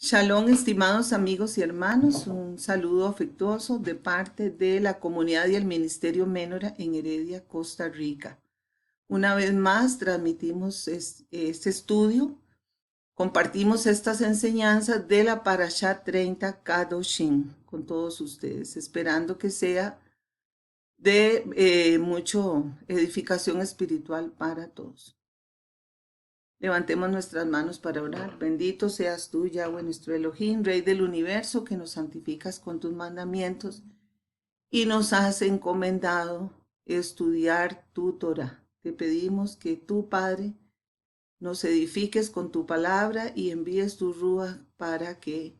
Shalom, estimados amigos y hermanos, un saludo afectuoso de parte de la comunidad y el Ministerio Menora en Heredia, Costa Rica. Una vez más transmitimos este estudio, compartimos estas enseñanzas de la Parashá 30 Kadoshim con todos ustedes, esperando que sea de mucha edificación espiritual para todos. Levantemos nuestras manos para orar. Bendito seas tú, Yahweh, nuestro Elohim, Rey del universo, que nos santificas con tus mandamientos y nos has encomendado estudiar tu Torah. Te pedimos que tú, Padre, nos edifiques con tu palabra y envíes tu Ruach para que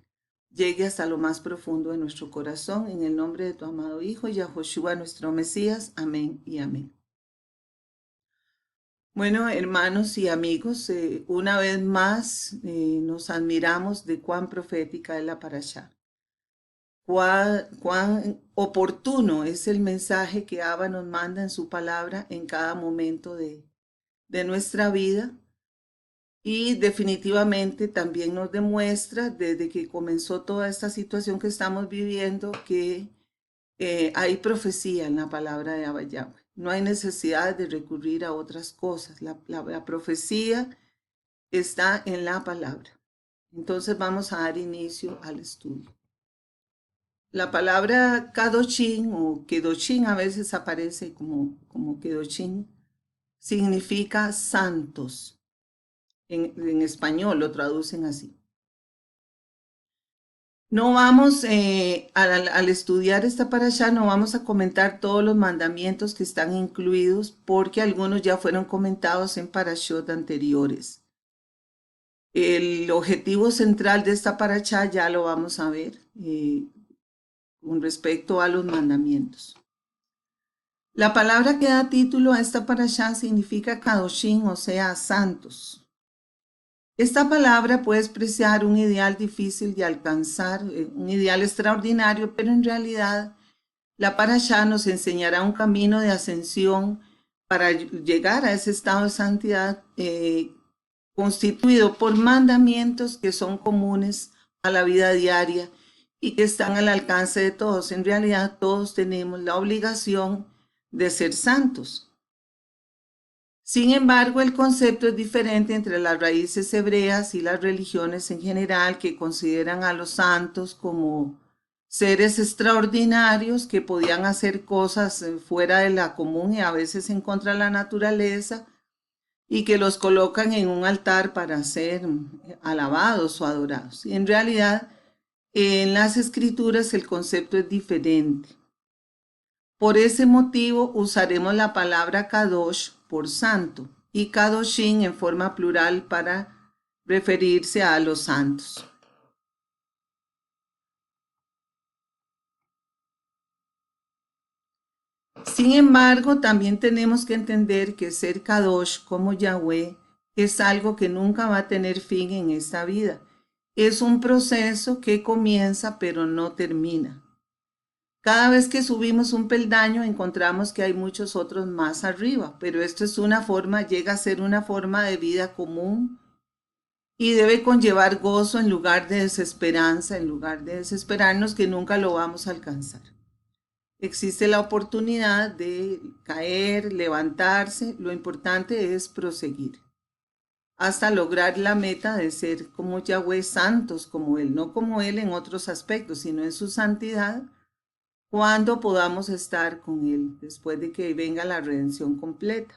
llegue hasta lo más profundo de nuestro corazón. En el nombre de tu amado Hijo, Yahoshua, nuestro Mesías. Amén y amén. Bueno, hermanos y amigos, una vez más nos admiramos de cuán profética es la parashá. Cuán oportuno es el mensaje que Abba nos manda en su palabra en cada momento de nuestra vida. Y definitivamente también nos demuestra desde que comenzó toda esta situación que estamos viviendo que hay profecía en la palabra de Abba Yahweh. No hay necesidad de recurrir a otras cosas. La profecía está en la palabra. Entonces vamos a dar inicio al estudio. La palabra Kadoshim o Kedoshim a veces aparece como Kedoshim, significa santos. En español lo traducen así. No vamos, al estudiar esta parashá, no vamos a comentar todos los mandamientos que están incluidos porque algunos ya fueron comentados en parashot anteriores. El objetivo central de esta parashá ya lo vamos a ver con respecto a los mandamientos. La palabra que da título a esta parashá significa Kadoshim, o sea, santos. Esta palabra puede expresar un ideal difícil de alcanzar, un ideal extraordinario, pero en realidad la parashá nos enseñará un camino de ascensión para llegar a ese estado de santidad constituido por mandamientos que son comunes a la vida diaria y que están al alcance de todos. En realidad todos tenemos la obligación de ser santos. Sin embargo, el concepto es diferente entre las raíces hebreas y las religiones en general, que consideran a los santos como seres extraordinarios que podían hacer cosas fuera de la común y a veces en contra de la naturaleza, y que los colocan en un altar para ser alabados o adorados. Y en realidad, en las escrituras el concepto es diferente. Por ese motivo usaremos la palabra Kadosh por santo y Kadoshim en forma plural para referirse a los santos. Sin embargo, también tenemos que entender que ser Kadosh como Yahweh es algo que nunca va a tener fin en esta vida. Es un proceso que comienza pero no termina. Cada vez que subimos un peldaño encontramos que hay muchos otros más arriba, pero esto es una forma, llega a ser una forma de vida común y debe conllevar gozo en lugar de desesperanza, en lugar de desesperarnos que nunca lo vamos a alcanzar. Existe la oportunidad de caer, levantarse, lo importante es proseguir hasta lograr la meta de ser como Yahweh, santos como Él, no como Él en otros aspectos, sino en su santidad, cuando podamos estar con Él después de que venga la redención completa.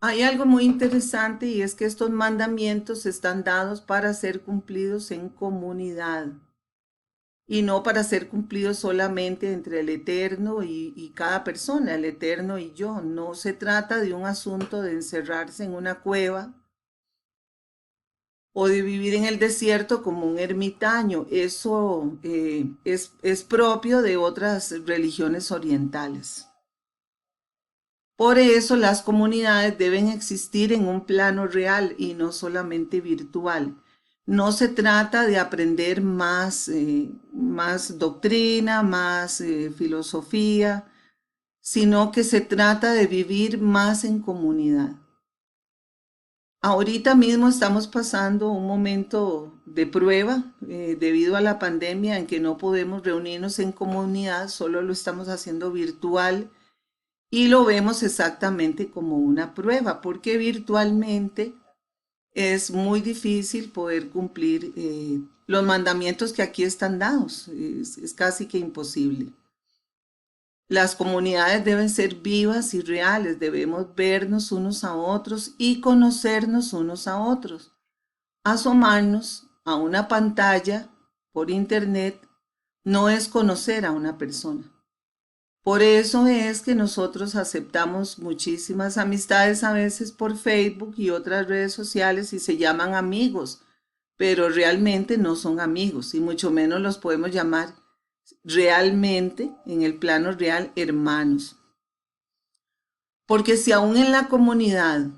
Hay algo muy interesante y es que estos mandamientos están dados para ser cumplidos en comunidad y no para ser cumplidos solamente entre el Eterno y cada persona, el Eterno y yo. No se trata de un asunto de encerrarse en una cueva o de vivir en el desierto como un ermitaño. Eso es propio de otras religiones orientales. Por eso las comunidades deben existir en un plano real y no solamente virtual. No se trata de aprender más doctrina, más filosofía, sino que se trata de vivir más en comunidad. Ahorita mismo estamos pasando un momento de prueba debido a la pandemia en que no podemos reunirnos en comunidad, solo lo estamos haciendo virtual y lo vemos exactamente como una prueba, porque virtualmente es muy difícil poder cumplir los mandamientos que aquí están dados, es casi que imposible. Las comunidades deben ser vivas y reales, debemos vernos unos a otros y conocernos unos a otros. Asomarnos a una pantalla por internet no es conocer a una persona. Por eso es que nosotros aceptamos muchísimas amistades a veces por Facebook y otras redes sociales y se llaman amigos, pero realmente no son amigos y mucho menos los podemos llamar realmente en el plano real hermanos. Porque si aún en la comunidad,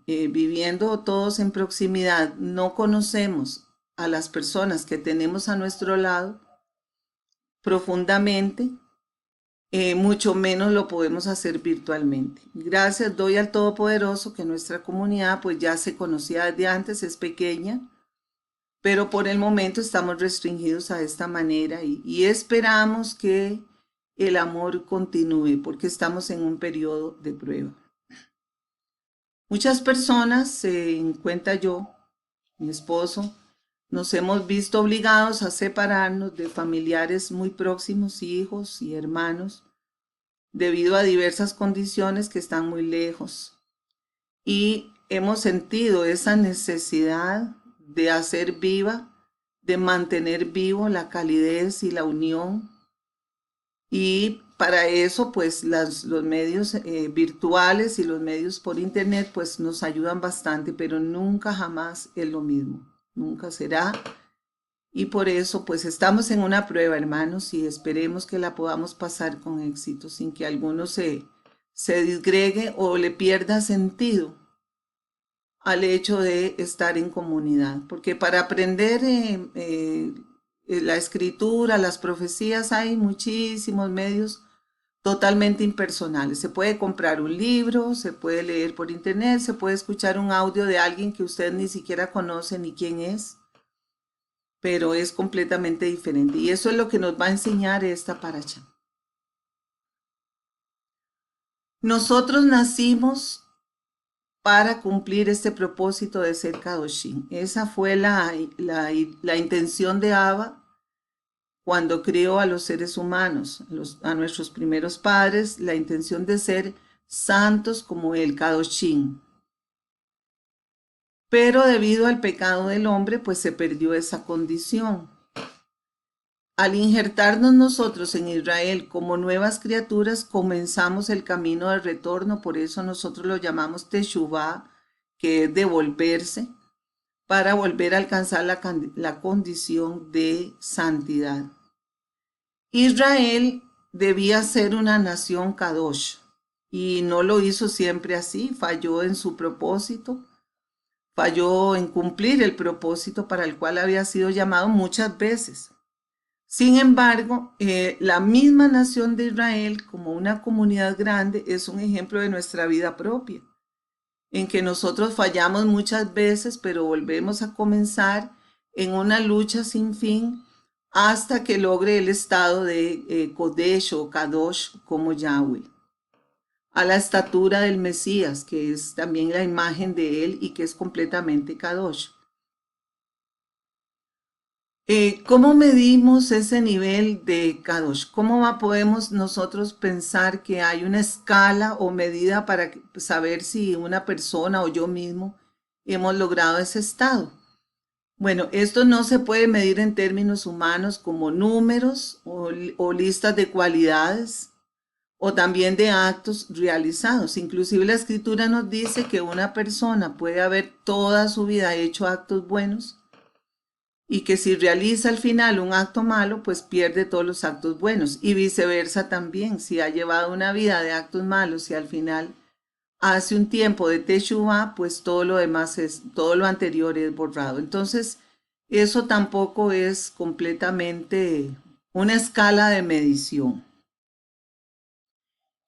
viviendo todos en proximidad, no conocemos a las personas que tenemos a nuestro lado profundamente, mucho menos lo podemos hacer virtualmente. Gracias doy al Todopoderoso que nuestra comunidad pues ya se conocía desde antes, es pequeña, pero por el momento estamos restringidos a esta manera y esperamos que el amor continúe porque estamos en un periodo de prueba. Muchas personas, en cuenta yo, mi esposo, nos hemos visto obligados a separarnos de familiares muy próximos, hijos y hermanos, debido a diversas condiciones que están muy lejos. Y hemos sentido esa necesidad de hacer viva, de mantener vivo la calidez y la unión. Y para eso, pues los medios virtuales y los medios por internet, pues nos ayudan bastante, pero nunca jamás es lo mismo, nunca será. Y por eso, pues estamos en una prueba, hermanos, y esperemos que la podamos pasar con éxito, sin que alguno se disgregue o le pierda sentido al hecho de estar en comunidad. Porque para aprender la escritura, las profecías, hay muchísimos medios totalmente impersonales. Se puede comprar un libro, se puede leer por internet, se puede escuchar un audio de alguien que usted ni siquiera conoce ni quién es, pero es completamente diferente. Y eso es lo que nos va a enseñar esta paracha. Nosotros nacimos para cumplir este propósito de ser Kadoshim. Esa fue la intención de Abba cuando crió a los seres humanos, a nuestros primeros padres, la intención de ser santos como el Kadoshim. Pero debido al pecado del hombre, pues se perdió esa condición. Al injertarnos nosotros en Israel como nuevas criaturas, comenzamos el camino de retorno, por eso nosotros lo llamamos Teshuvah, que es devolverse, para volver a alcanzar la condición de santidad. Israel debía ser una nación Kadosh y no lo hizo siempre así, falló en su propósito, falló en cumplir el propósito para el cual había sido llamado muchas veces. Sin embargo, la misma nación de Israel, como una comunidad grande, es un ejemplo de nuestra vida propia, en que nosotros fallamos muchas veces, pero volvemos a comenzar en una lucha sin fin hasta que logre el estado de Kodesh o Kadosh como Yahweh, a la estatura del Mesías, que es también la imagen de él y que es completamente Kadosh. ¿Cómo medimos ese nivel de Kadosh? ¿Cómo podemos nosotros pensar que hay una escala o medida para saber si una persona o yo mismo hemos logrado ese estado? Bueno, esto no se puede medir en términos humanos como números o listas de cualidades o también de actos realizados. Inclusive la escritura nos dice que una persona puede haber toda su vida hecho actos buenos y que si realiza al final un acto malo, pues pierde todos los actos buenos. Y viceversa también, si ha llevado una vida de actos malos y al final hace un tiempo de Teshuvah, pues todo lo demás todo lo anterior es borrado. Entonces, eso tampoco es completamente una escala de medición.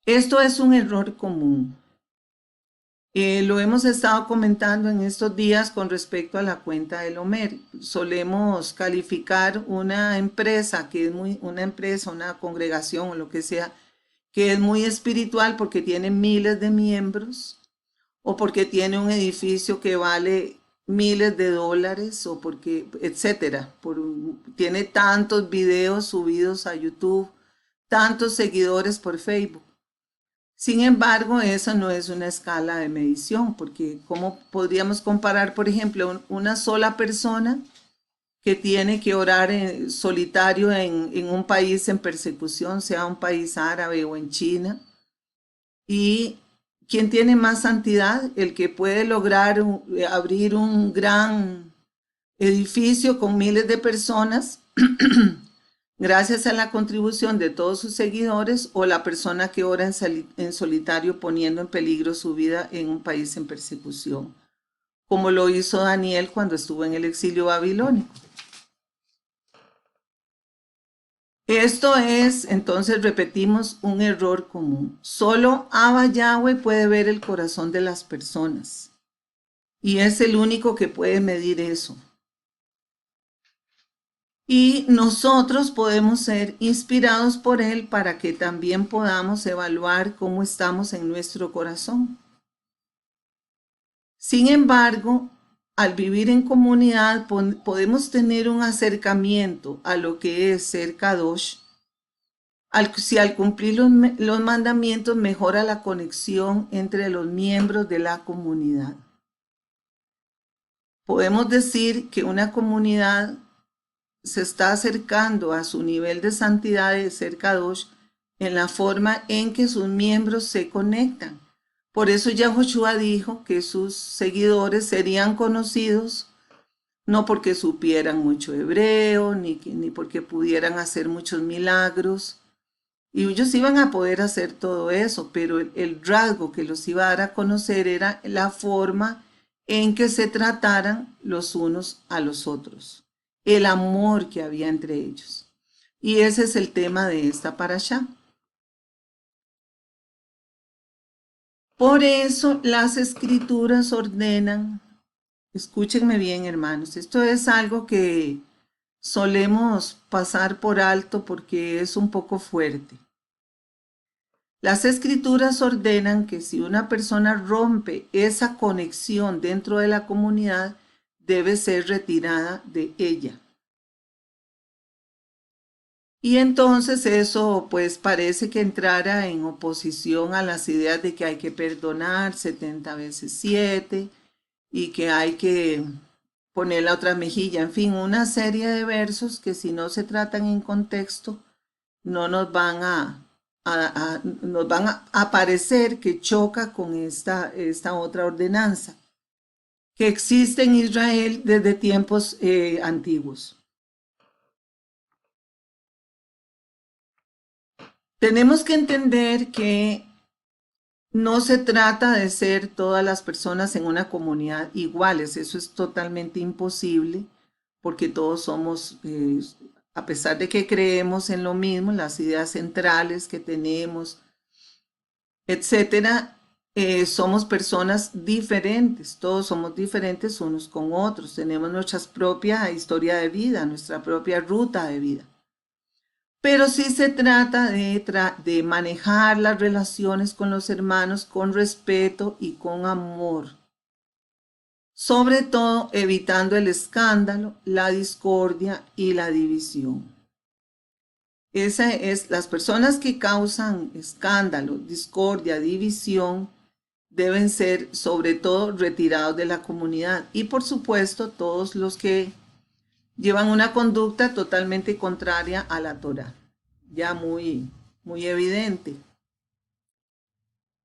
Esto es un error común. Lo hemos estado comentando en estos días con respecto a la cuenta del Homer. Solemos calificar una empresa que es una empresa, una congregación o lo que sea, que es muy espiritual porque tiene miles de miembros o porque tiene un edificio que vale miles de dólares o porque, etcétera, tiene tantos videos subidos a YouTube, tantos seguidores por Facebook. Sin embargo, eso no es una escala de medición, porque ¿cómo podríamos comparar, por ejemplo, una sola persona que tiene que orar en solitario en un país en persecución, sea un país árabe o en China? ¿Y quién tiene más santidad? El que puede lograr abrir un gran edificio con miles de personas gracias a la contribución de todos sus seguidores, o la persona que ora en solitario poniendo en peligro su vida en un país en persecución, como lo hizo Daniel cuando estuvo en el exilio babilónico. Esto es, entonces repetimos, un error común. Solo Abba Yahweh puede ver el corazón de las personas y es el único que puede medir eso. Y nosotros podemos ser inspirados por Él para que también podamos evaluar cómo estamos en nuestro corazón. Sin embargo, al vivir en comunidad podemos tener un acercamiento a lo que es ser Kadosh. Si al cumplir los mandamientos mejora la conexión entre los miembros de la comunidad. Podemos decir que una comunidad se está acercando a su nivel de santidad de ser Kadosh en la forma en que sus miembros se conectan. Por eso Yahushua dijo que sus seguidores serían conocidos no porque supieran mucho hebreo, ni porque pudieran hacer muchos milagros. Y ellos iban a poder hacer todo eso, pero el rasgo que los iba a dar a conocer era la forma en que se trataran los unos a los otros, el amor que había entre ellos. Y ese es el tema de esta parashá. Por eso las escrituras ordenan, escúchenme bien hermanos, esto es algo que solemos pasar por alto porque es un poco fuerte. Las escrituras ordenan que si una persona rompe esa conexión dentro de la comunidad, debe ser retirada de ella. Y entonces eso pues parece que entrara en oposición a las ideas de que hay que perdonar 70 veces 7 y que hay que poner la otra mejilla. En fin, una serie de versos que si no se tratan en contexto no nos van nos van a parecer que choca con esta otra ordenanza que existe en Israel desde tiempos antiguos. Tenemos que entender que no se trata de ser todas las personas en una comunidad iguales, eso es totalmente imposible porque todos somos, a pesar de que creemos en lo mismo, las ideas centrales que tenemos, etcétera, somos personas diferentes, todos somos diferentes unos con otros, tenemos nuestra propia historia de vida, nuestra propia ruta de vida. Pero sí se trata de manejar las relaciones con los hermanos con respeto y con amor, sobre todo evitando el escándalo, la discordia y la división. Esa es, las personas que causan escándalo, discordia, división, deben ser sobre todo retirados de la comunidad. Y por supuesto, todos los que llevan una conducta totalmente contraria a la Torá, ya muy evidente.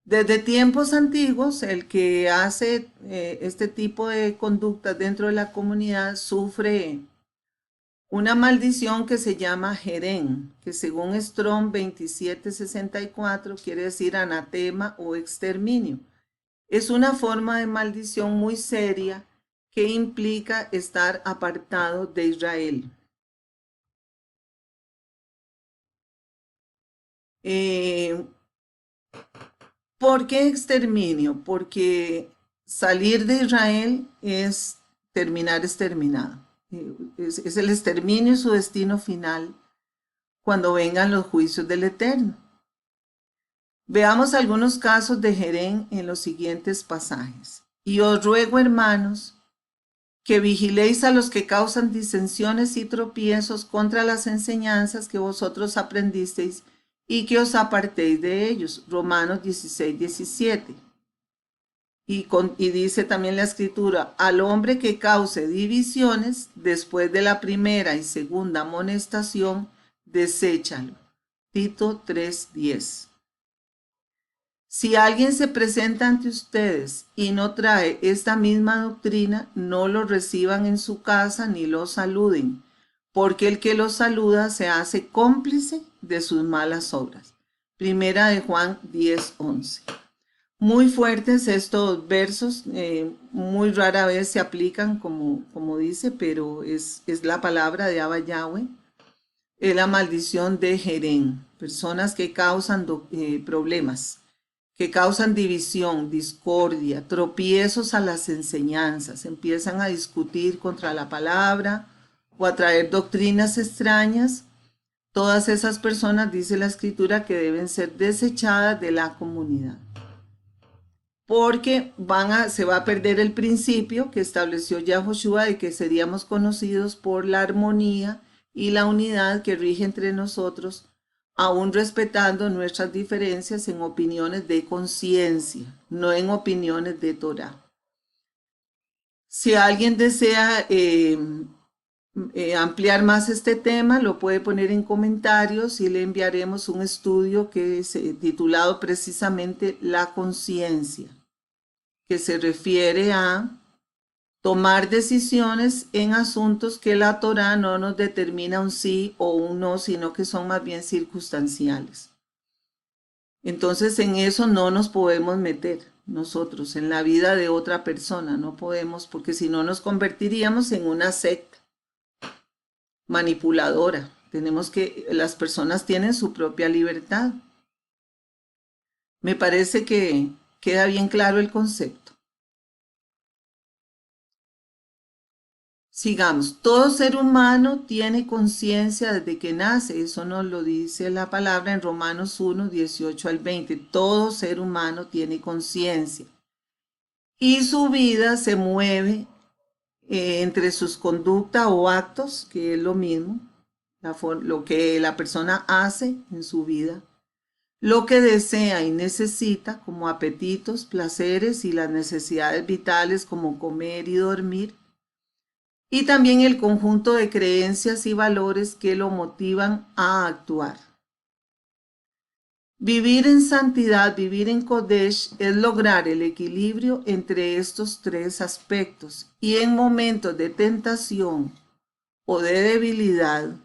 Desde tiempos antiguos, el que hace este tipo de conductas dentro de la comunidad sufre una maldición que se llama Jerén, que según Strong 2764 quiere decir anatema o exterminio. Es una forma de maldición muy seria que implica estar apartado de Israel. ¿Por qué exterminio? Porque salir de Israel es terminar exterminado. Es el exterminio su destino final cuando vengan los juicios del Eterno. Veamos algunos casos de Jerén en los siguientes pasajes. Y os ruego, hermanos, que vigiléis a los que causan disensiones y tropiezos contra las enseñanzas que vosotros aprendisteis y que os apartéis de ellos. Romanos 16, 17. Y dice también la escritura, al hombre que cause divisiones, después de la primera y segunda amonestación, deséchalo. Tito 3:10. Si alguien se presenta ante ustedes y no trae esta misma doctrina, no lo reciban en su casa ni lo saluden, porque el que lo saluda se hace cómplice de sus malas obras. Primera de Juan 10:11. Muy fuertes estos versos, muy rara vez se aplican como dice, pero es la palabra de Abba Yahweh. Es la maldición de Jerén, personas que causan problemas, que causan división, discordia, tropiezos a las enseñanzas, empiezan a discutir contra la palabra o a traer doctrinas extrañas. Todas esas personas, dice la escritura, que deben ser desechadas de la comunidad, porque se va a perder el principio que estableció Yahoshua de que seríamos conocidos por la armonía y la unidad que rige entre nosotros, aún respetando nuestras diferencias en opiniones de conciencia, no en opiniones de Torah. Si alguien desea ampliar más este tema, lo puede poner en comentarios y le enviaremos un estudio que es titulado precisamente La conciencia, que se refiere a tomar decisiones en asuntos que la Torá no nos determina un sí o un no, sino que son más bien circunstanciales. Entonces en eso no nos podemos meter nosotros, en la vida de otra persona, no podemos, porque si no nos convertiríamos en una secta manipuladora. Las personas tienen su propia libertad. Me parece que queda bien claro el concepto. Sigamos, todo ser humano tiene conciencia desde que nace, eso nos lo dice la palabra en Romanos 1, 18 al 20. Todo ser humano tiene conciencia y su vida se mueve entre sus conductas o actos, que es lo mismo, lo que la persona hace en su vida, lo que desea y necesita como apetitos, placeres y las necesidades vitales como comer y dormir, y también el conjunto de creencias y valores que lo motivan a actuar. Vivir en santidad, vivir en Kodesh, es lograr el equilibrio entre estos tres aspectos y en momentos de tentación o de debilidad,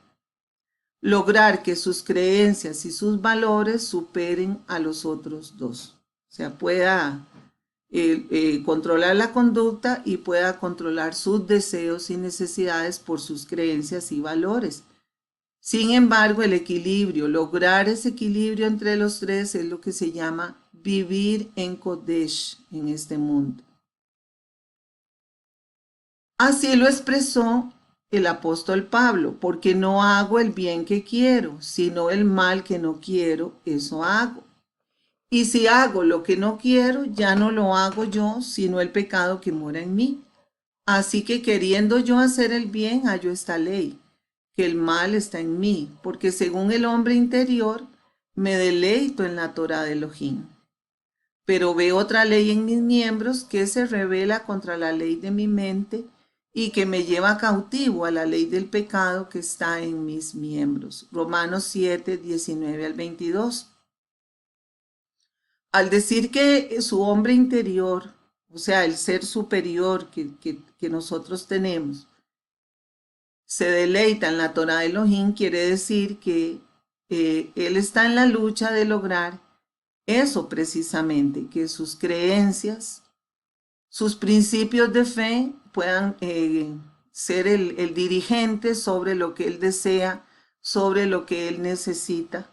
lograr que sus creencias y sus valores superen a los otros dos. O sea, pueda controlar la conducta y pueda controlar sus deseos y necesidades por sus creencias y valores. Sin embargo, el equilibrio, lograr ese equilibrio entre los tres es lo que se llama vivir en Kodesh en este mundo. Así lo expresó el apóstol Pablo, porque no hago el bien que quiero, sino el mal que no quiero, eso hago. Y si hago lo que no quiero, ya no lo hago yo, sino el pecado que mora en mí. Así que queriendo yo hacer el bien, hallo esta ley, que el mal está en mí, porque según el hombre interior, me deleito en la Torá de Elohim. Pero veo otra ley en mis miembros que se revela contra la ley de mi mente y que me lleva cautivo a la ley del pecado que está en mis miembros. Romanos 7, 19 al 22. Al decir que su hombre interior, o sea, el ser superior que nosotros tenemos, se deleita en la Torá de Elohim, quiere decir que él está en la lucha de lograr eso precisamente, que sus creencias, sus principios de fe puedan ser el dirigente sobre lo que él desea, sobre lo que él necesita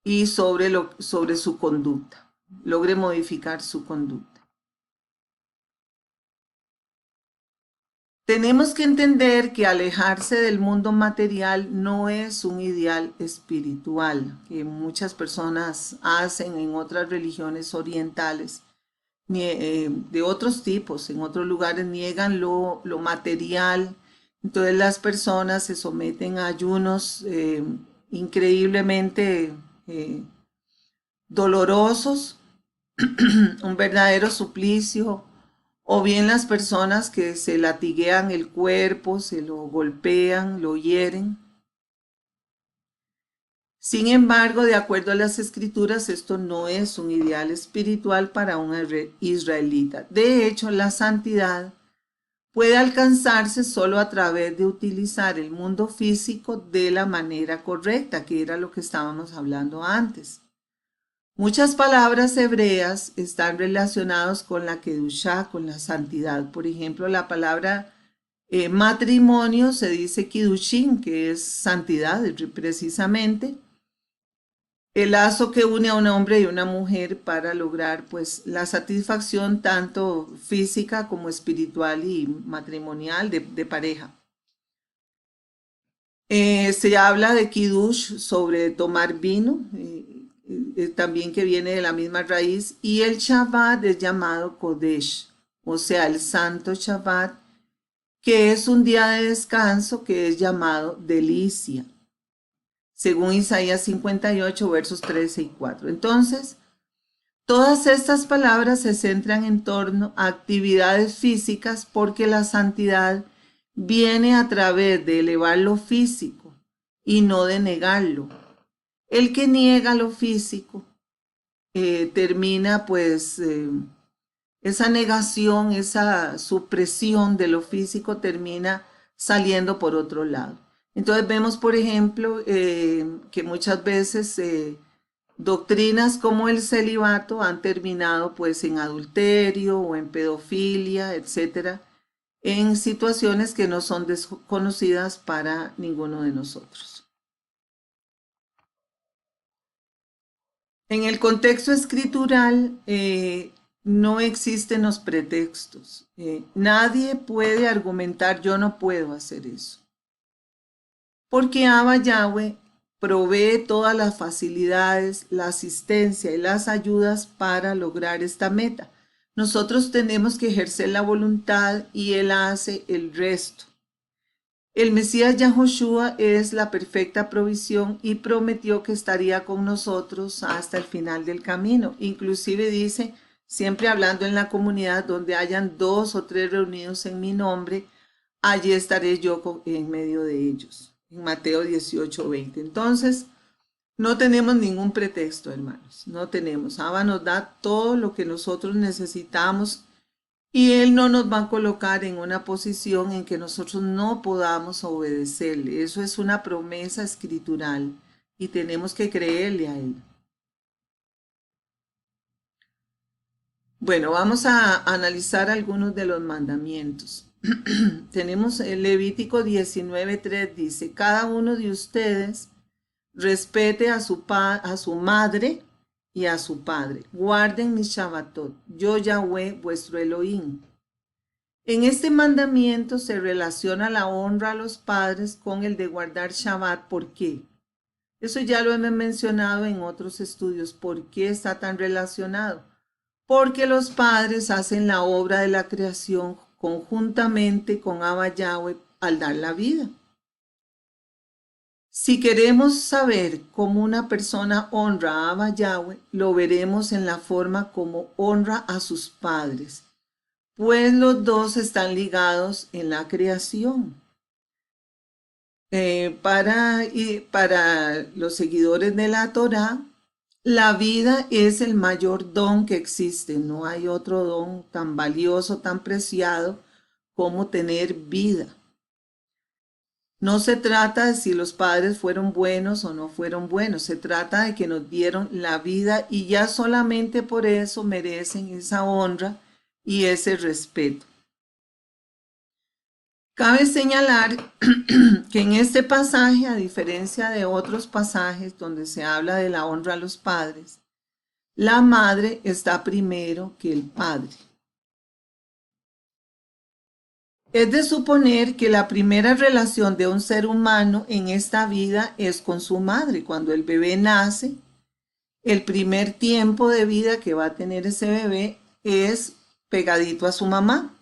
y sobre su conducta. logre modificar su conducta. Tenemos que entender que alejarse del mundo material no es un ideal espiritual que muchas personas hacen en otras religiones orientales, de otros tipos, en otros lugares niegan lo material. Entonces las personas se someten a ayunos increíblemente dolorosos, un verdadero suplicio, o bien las personas que se latiguean el cuerpo, se lo golpean, lo hieren. Sin embargo, de acuerdo a las escrituras, esto no es un ideal espiritual para un israelita. De hecho, la santidad puede alcanzarse solo a través de utilizar el mundo físico de la manera correcta, que era lo que estábamos hablando antes. Muchas palabras hebreas están relacionadas con la Kedushá, con la santidad. Por ejemplo, la palabra matrimonio se dice Kidushin, que es santidad precisamente. El lazo que une a un hombre y una mujer para lograr pues la satisfacción tanto física como espiritual y matrimonial de pareja. Se habla de Kiddush sobre tomar vino, también que viene de la misma raíz, y el Shabbat es llamado Kodesh, o sea, el santo Shabbat, que es un día de descanso que es llamado delicia, según Isaías 58, versos 13 y 4. Entonces, todas estas palabras se centran en torno a actividades físicas porque la santidad viene a través de elevar lo físico y no de negarlo. El que niega lo físico termina pues esa negación, esa supresión de lo físico termina saliendo por otro lado. Entonces vemos, por ejemplo, que muchas veces doctrinas como el celibato han terminado pues en adulterio o en pedofilia, etcétera, en situaciones que no son desconocidas para ninguno de nosotros. En el contexto escritural no existen los pretextos. Nadie puede argumentar yo no puedo hacer eso. Porque Abba Yahweh provee todas las facilidades, la asistencia y las ayudas para lograr esta meta. Nosotros tenemos que ejercer la voluntad y Él hace el resto. El Mesías Yahoshua es la perfecta provisión y prometió que estaría con nosotros hasta el final del camino. Inclusive dice, siempre hablando en la comunidad donde hayan 2 o 3 reunidos en mi nombre, allí estaré yo en medio de ellos. En Mateo 18:20. Entonces, no tenemos ningún pretexto, hermanos. No tenemos. Abba nos da todo lo que nosotros necesitamos y Él no nos va a colocar en una posición en que nosotros no podamos obedecerle. Eso es una promesa escritural y tenemos que creerle a Él. Bueno, vamos a analizar algunos de los mandamientos. Tenemos el Levítico 19:3 dice, cada uno de ustedes respete a su madre y a su padre. Guarden mi Shabbatot. Yo Yahweh, vuestro Elohim. En este mandamiento se relaciona la honra a los padres con el de guardar Shabbat. ¿Por qué? Eso ya lo hemos mencionado en otros estudios. ¿Por qué está tan relacionado? Porque los padres hacen la obra de la creación conjuntamente con Abba Yahweh al dar la vida. Si queremos saber cómo una persona honra a Abba Yahweh, lo veremos en la forma como honra a sus padres, pues los dos están ligados en la creación. Para los seguidores de la Torá, la vida es el mayor don que existe. No hay otro don tan valioso, tan preciado como tener vida. No se trata de si los padres fueron buenos o no fueron buenos, se trata de que nos dieron la vida y ya solamente por eso merecen esa honra y ese respeto. Cabe señalar que en este pasaje, a diferencia de otros pasajes donde se habla de la honra a los padres, la madre está primero que el padre. Es de suponer que la primera relación de un ser humano en esta vida es con su madre. Cuando el bebé nace, el primer tiempo de vida que va a tener ese bebé es pegadito a su mamá,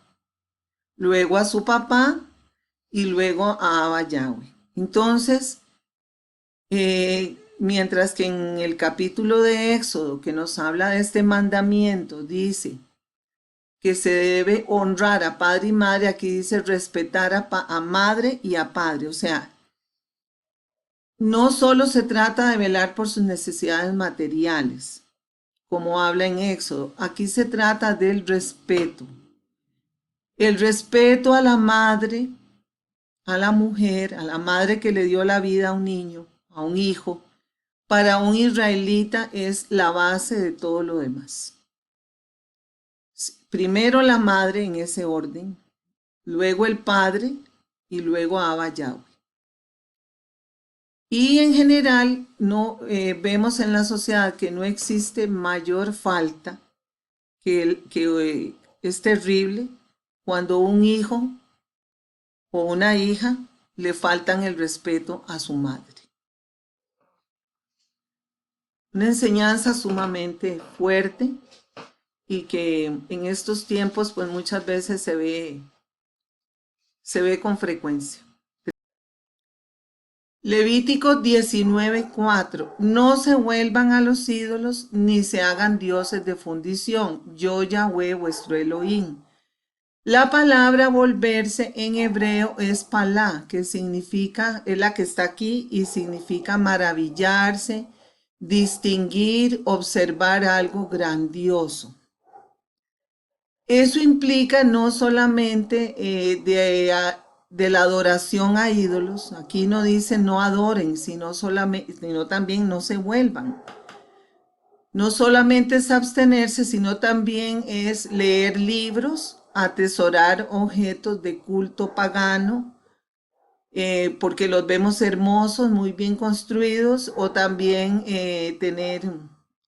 luego a su papá y luego a Abba Yahweh. Entonces, mientras que en el capítulo de Éxodo que nos habla de este mandamiento dice que se debe honrar a padre y madre, aquí dice respetar a madre y a padre. O sea, no solo se trata de velar por sus necesidades materiales, como habla en Éxodo, aquí se trata del respeto. El respeto a la madre, a la mujer, a la madre que le dio la vida a un niño, a un hijo, para un israelita es la base de todo lo demás. Primero la madre en ese orden, luego el padre y luego Abba Yahweh. Y en general no vemos en la sociedad que no existe mayor falta que es terrible cuando un hijo o una hija le faltan el respeto a su madre. Una enseñanza sumamente fuerte y que en estos tiempos pues muchas veces se ve con frecuencia. Levítico 19:4. No se vuelvan a los ídolos ni se hagan dioses de fundición. Yo Yahweh vuestro Elohim. La palabra volverse en hebreo es palá, que significa, es la que está aquí y significa maravillarse, distinguir, observar algo grandioso. Eso implica no solamente de la adoración a ídolos, aquí no dice no adoren, sino también no se vuelvan. No solamente es abstenerse, sino también es leer libros, atesorar objetos de culto pagano, porque los vemos hermosos, muy bien construidos, o también tener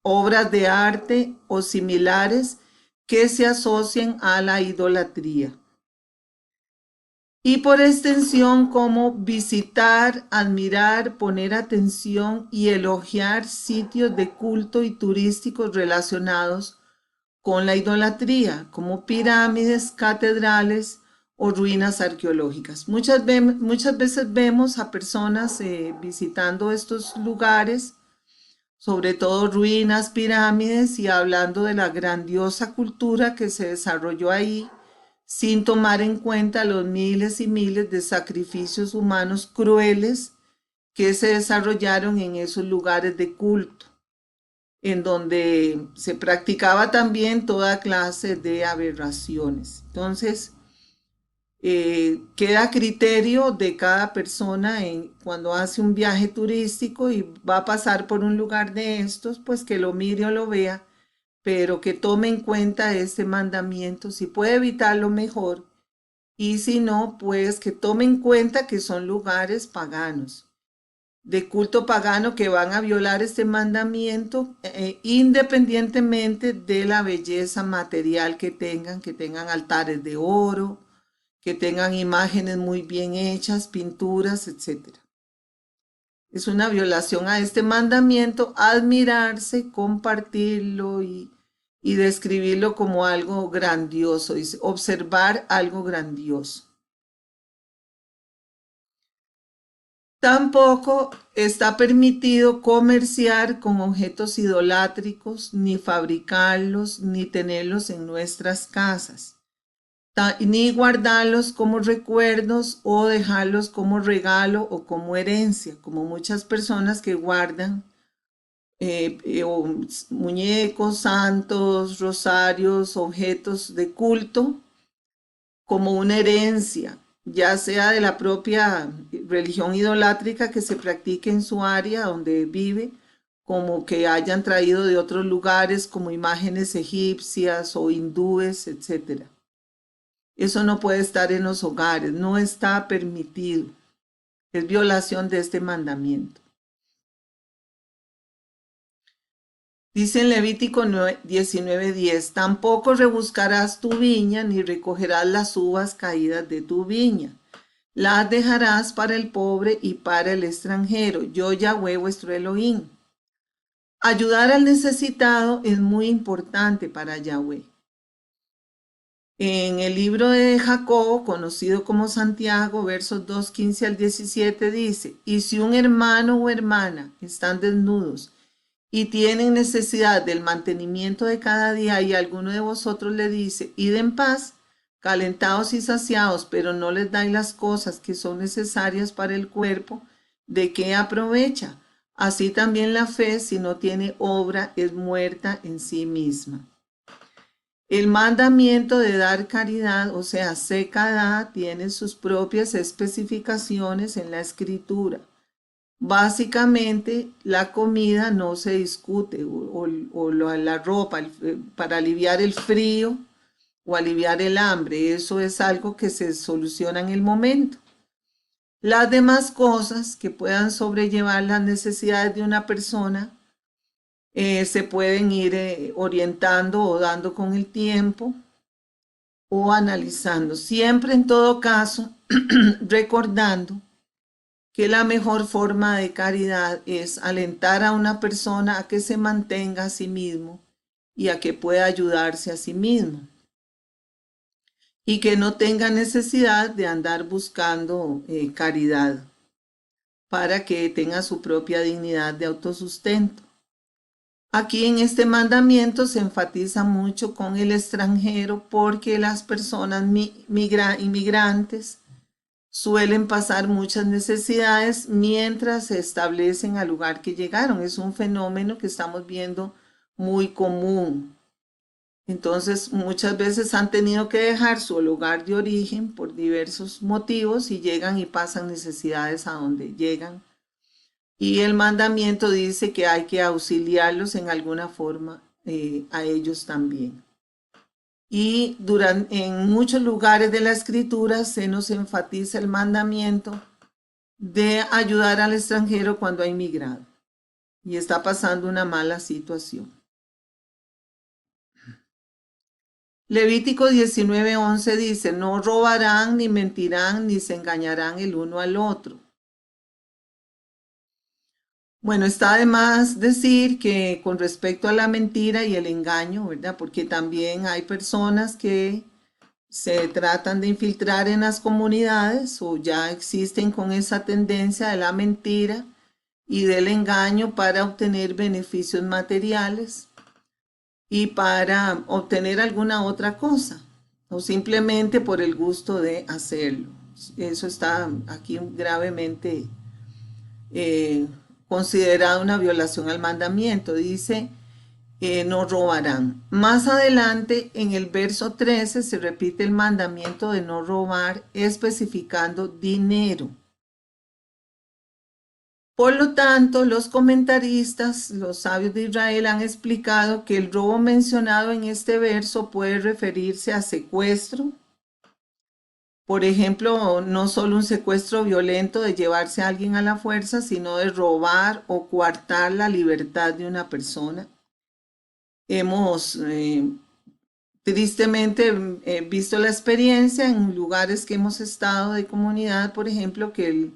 obras de arte o similares que se asocien a la idolatría. Y por extensión, como visitar, admirar, poner atención y elogiar sitios de culto y turísticos relacionados con la idolatría, como pirámides, catedrales o ruinas arqueológicas. Muchas veces vemos a personas visitando estos lugares, sobre todo ruinas, pirámides, y hablando de la grandiosa cultura que se desarrolló ahí, sin tomar en cuenta los miles y miles de sacrificios humanos crueles que se desarrollaron en esos lugares de culto, en donde se practicaba también toda clase de aberraciones. Entonces, queda a criterio de cada persona cuando hace un viaje turístico y va a pasar por un lugar de estos, pues que lo mire o lo vea, pero que tome en cuenta este mandamiento, si puede evitarlo mejor, y si no, pues que tome en cuenta que son lugares paganos, de culto pagano, que van a violar este mandamiento independientemente de la belleza material que tengan altares de oro, que tengan imágenes muy bien hechas, pinturas, etc. Es una violación a este mandamiento admirarse, compartirlo y describirlo como algo grandioso, dice, observar algo grandioso. Tampoco está permitido comerciar con objetos idolátricos, ni fabricarlos, ni tenerlos en nuestras casas, ni guardarlos como recuerdos o dejarlos como regalo o como herencia, como muchas personas que guardan muñecos, santos, rosarios, objetos de culto como una herencia, ya sea de la propia religión idolátrica que se practique en su área donde vive, como que hayan traído de otros lugares como imágenes egipcias o hindúes, etc. Eso no puede estar en los hogares, no está permitido. Es violación de este mandamiento. Dice en Levítico 19:10, tampoco rebuscarás tu viña ni recogerás las uvas caídas de tu viña. Las dejarás para el pobre y para el extranjero. Yo, Yahweh, vuestro Elohim. Ayudar al necesitado es muy importante para Yahweh. En el libro de Jacob, conocido como Santiago, versos 2:15 al 17, dice, y si un hermano o hermana están desnudos y tienen necesidad del mantenimiento de cada día y alguno de vosotros le dice, id en paz, calentados y saciados, pero no les dais las cosas que son necesarias para el cuerpo, ¿de qué aprovecha? Así también la fe, si no tiene obra, es muerta en sí misma. El mandamiento de dar caridad, o sea, secada, tiene sus propias especificaciones en la escritura. Básicamente, la comida no se discute, o la ropa para aliviar el frío o aliviar el hambre. Eso es algo que se soluciona en el momento. Las demás cosas que puedan sobrellevar las necesidades de una persona se pueden ir orientando o dando con el tiempo o analizando. Siempre en todo caso, recordando que la mejor forma de caridad es alentar a una persona a que se mantenga a sí mismo y a que pueda ayudarse a sí mismo y que no tenga necesidad de andar buscando caridad para que tenga su propia dignidad de autosustento. Aquí en este mandamiento se enfatiza mucho con el extranjero porque las personas inmigrantes suelen pasar muchas necesidades mientras se establecen al lugar que llegaron. Es un fenómeno que estamos viendo muy común. Entonces, muchas veces han tenido que dejar su lugar de origen por diversos motivos y llegan y pasan necesidades a donde llegan. Y el mandamiento dice que hay que auxiliarlos en alguna forma a ellos también. Y en muchos lugares de la escritura se nos enfatiza el mandamiento de ayudar al extranjero cuando ha inmigrado y está pasando una mala situación. Levítico 19:11 dice, no robarán, ni mentirán, ni se engañarán el uno al otro. Bueno, está de más decir que con respecto a la mentira y el engaño, ¿verdad? Porque también hay personas que se tratan de infiltrar en las comunidades o ya existen con esa tendencia de la mentira y del engaño para obtener beneficios materiales y para obtener alguna otra cosa o simplemente por el gusto de hacerlo. Eso está aquí gravemente considerado una violación al mandamiento. Dice, no robarán. Más adelante, en el verso 13, se repite el mandamiento de no robar, especificando dinero. Por lo tanto, los comentaristas, los sabios de Israel, han explicado que el robo mencionado en este verso puede referirse a secuestro. Por ejemplo, no solo un secuestro violento de llevarse a alguien a la fuerza, sino de robar o coartar la libertad de una persona. Hemos tristemente visto la experiencia en lugares que hemos estado de comunidad, por ejemplo, que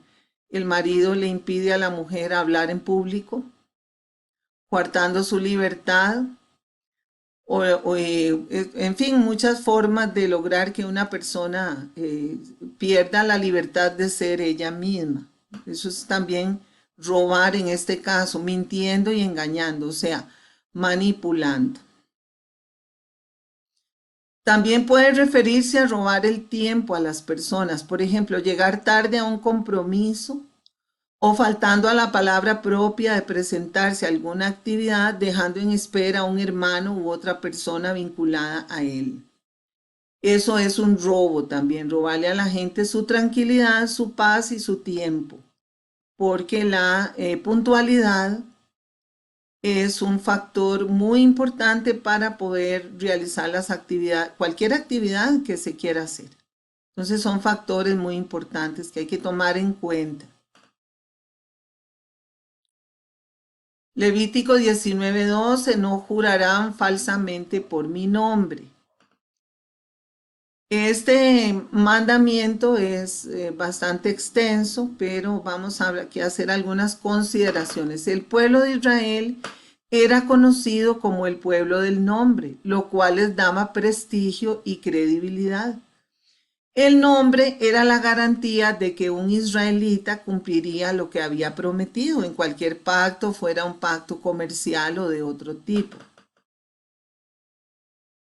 el marido le impide a la mujer hablar en público, coartando su libertad, en fin, muchas formas de lograr que una persona pierda la libertad de ser ella misma. Eso es también robar en este caso, mintiendo y engañando, o sea, manipulando. También puede referirse a robar el tiempo a las personas, por ejemplo, llegar tarde a un compromiso o faltando a la palabra propia de presentarse a alguna actividad, dejando en espera a un hermano u otra persona vinculada a él. Eso es un robo también, robarle a la gente su tranquilidad, su paz y su tiempo, porque la puntualidad es un factor muy importante para poder realizar las actividades, cualquier actividad que se quiera hacer. Entonces son factores muy importantes que hay que tomar en cuenta. Levítico 19:12, no jurarán falsamente por mi nombre. Este mandamiento es bastante extenso, pero vamos aquí a hacer algunas consideraciones. El pueblo de Israel era conocido como el pueblo del nombre, lo cual les daba prestigio y credibilidad. El nombre era la garantía de que un israelita cumpliría lo que había prometido en cualquier pacto, fuera un pacto comercial o de otro tipo.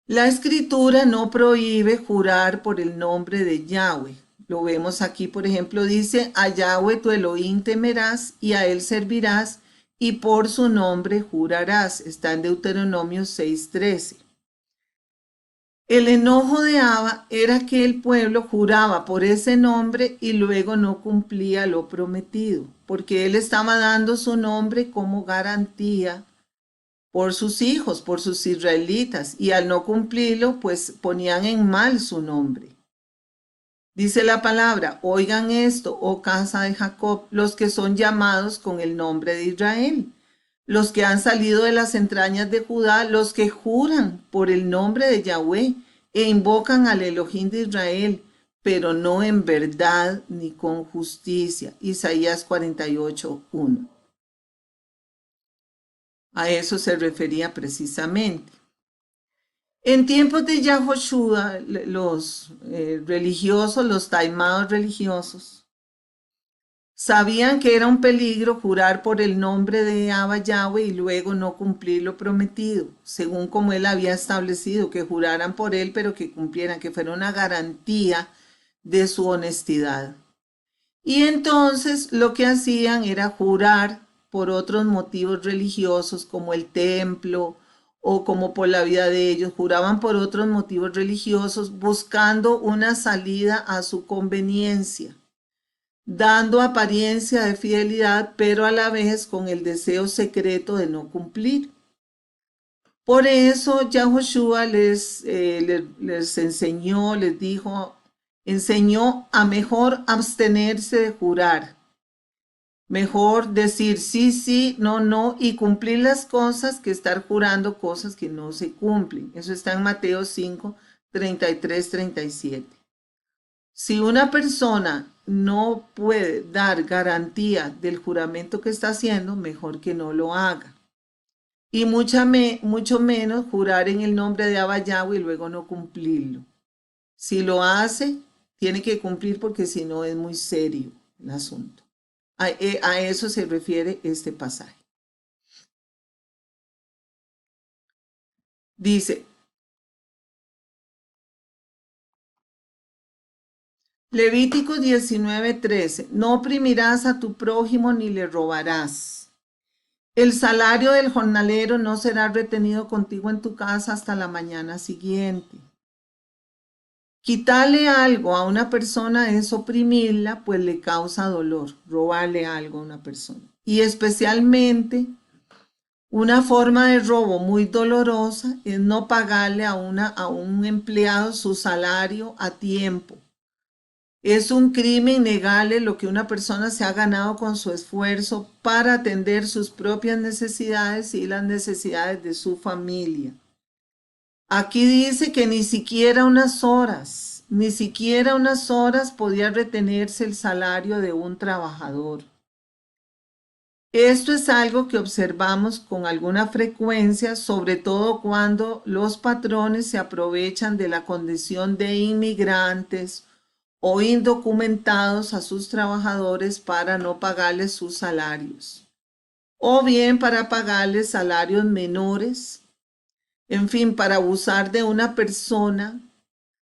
La escritura no prohíbe jurar por el nombre de Yahweh. Lo vemos aquí, por ejemplo, dice, a Yahweh tu Elohim temerás y a él servirás y por su nombre jurarás. Está en Deuteronomio 6:13. El enojo de Abba era que el pueblo juraba por ese nombre y luego no cumplía lo prometido, porque él estaba dando su nombre como garantía por sus hijos, por sus israelitas, y al no cumplirlo, pues ponían en mal su nombre. Dice la palabra, oigan esto, oh casa de Jacob, los que son llamados con el nombre de Israel, los que han salido de las entrañas de Judá, los que juran por el nombre de Yahweh e invocan al Elohim de Israel, pero no en verdad ni con justicia. Isaías 48:1. A eso se refería precisamente. En tiempos de Yahoshua, los religiosos, los taimados religiosos, sabían que era un peligro jurar por el nombre de Abba Yahweh y luego no cumplir lo prometido, según como él había establecido, que juraran por él, pero que cumplieran, que fuera una garantía de su honestidad. Y entonces lo que hacían era jurar por otros motivos religiosos como el templo o como por la vida de ellos. Juraban por otros motivos religiosos buscando una salida a su conveniencia, dando apariencia de fidelidad, pero a la vez con el deseo secreto de no cumplir. Por eso Yahoshua les enseñó, les dijo, enseñó a mejor abstenerse de jurar. Mejor decir sí, sí, no, no y cumplir las cosas que estar jurando cosas que no se cumplen. Eso está en Mateo 5, 33, 37. Si una persona no puede dar garantía del juramento que está haciendo, mejor que no lo haga. Y mucho menos jurar en el nombre de Abba Yahweh y luego no cumplirlo. Si lo hace, tiene que cumplir porque si no es muy serio el asunto. A eso se refiere este pasaje. Dice, Levítico 19:13, no oprimirás a tu prójimo ni le robarás. El salario del jornalero no será retenido contigo en tu casa hasta la mañana siguiente. Quitarle algo a una persona es oprimirla, pues le causa dolor, robarle algo a una persona. Y especialmente una forma de robo muy dolorosa es no pagarle a un empleado su salario a tiempo. Es un crimen negarle lo que una persona se ha ganado con su esfuerzo para atender sus propias necesidades y las necesidades de su familia. Aquí dice que ni siquiera unas horas podía retenerse el salario de un trabajador. Esto es algo que observamos con alguna frecuencia, sobre todo cuando los patrones se aprovechan de la condición de inmigrantes o indocumentados a sus trabajadores para no pagarles sus salarios, o bien para pagarles salarios menores, en fin, para abusar de una persona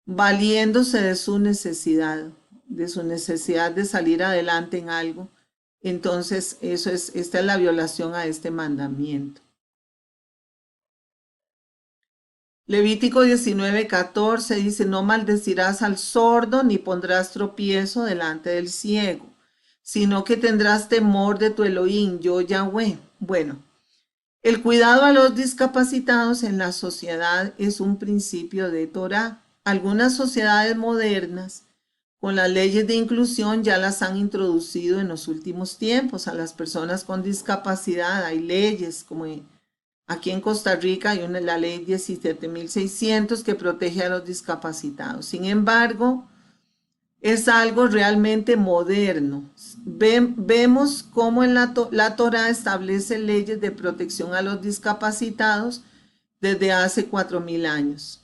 valiéndose de su necesidad de salir adelante en algo. Entonces, esta es la violación a este mandamiento. Levítico 19:14 dice, no maldecirás al sordo ni pondrás tropiezo delante del ciego, sino que tendrás temor de tu Elohim, yo Yahweh. Bueno, el cuidado a los discapacitados en la sociedad es un principio de Torá. Algunas sociedades modernas Con las leyes de inclusión ya las han introducido en los últimos tiempos a las personas con discapacidad. Hay leyes como aquí en Costa Rica hay la ley 17.600 que protege a los discapacitados. Sin embargo, es algo realmente moderno. Vemos cómo en la Torá establece leyes de protección a los discapacitados desde hace 4.000 años.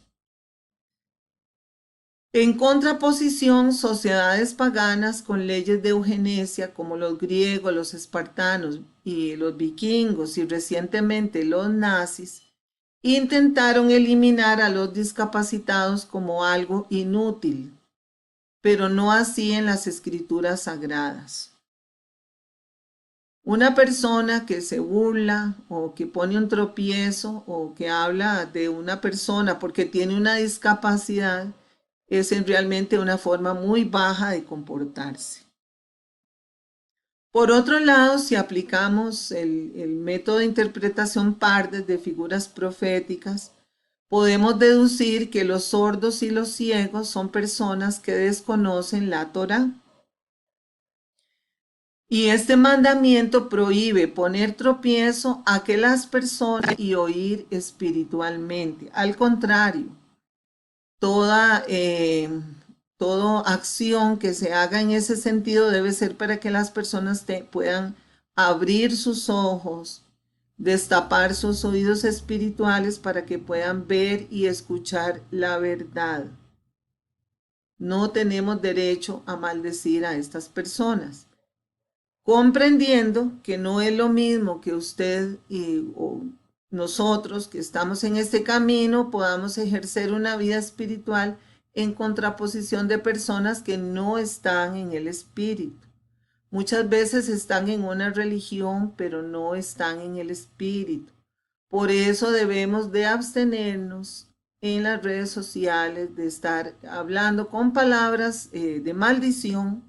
En contraposición, sociedades paganas con leyes de eugenesia como los griegos, los espartanos y los vikingos y recientemente los nazis intentaron eliminar a los discapacitados como algo inútil, pero no así en las escrituras sagradas. Una persona que se burla o que pone un tropiezo o que habla de una persona porque tiene una discapacidad es realmente una forma muy baja de comportarse. Por otro lado, si aplicamos el método de interpretación Pardes de figuras proféticas, podemos deducir que los sordos y los ciegos son personas que desconocen la Torá. Y este mandamiento prohíbe poner tropiezo a aquellas personas y oír espiritualmente. Al contrario, toda, toda acción que se haga en ese sentido debe ser para que las personas puedan abrir sus ojos, destapar sus oídos espirituales para que puedan ver y escuchar la verdad. No tenemos derecho a maldecir a estas personas, comprendiendo que no es lo mismo que usted o nosotros que estamos en este camino podamos ejercer una vida espiritual en contraposición de personas que no están en el espíritu. Muchas veces están en una religión, pero no están en el espíritu. Por eso debemos de abstenernos en las redes sociales, de estar hablando con palabras de maldición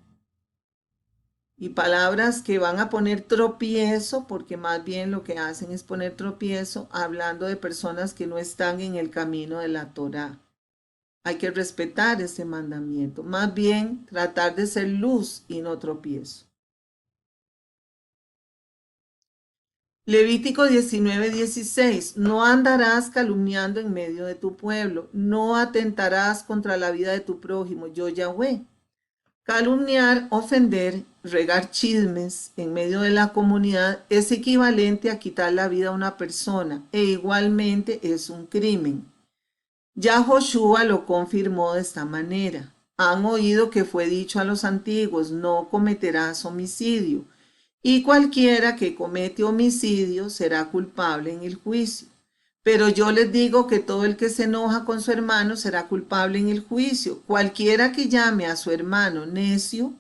y palabras que van a poner tropiezo, porque más bien lo que hacen es poner tropiezo hablando de personas que no están en el camino de la Torá. Hay que respetar ese mandamiento, más bien tratar de ser luz y no tropiezo. Levítico 19:16. No andarás calumniando en medio de tu pueblo, no atentarás contra la vida de tu prójimo, yo Yahweh. Calumniar, ofender, regar chismes en medio de la comunidad es equivalente a quitar la vida a una persona e igualmente es un crimen. Ya Joshua lo confirmó de esta manera. Han oído que fue dicho a los antiguos, no cometerás homicidio, y cualquiera que comete homicidio será culpable en el juicio. Pero yo les digo que todo el que se enoja con su hermano será culpable en el juicio. Cualquiera que llame a su hermano necio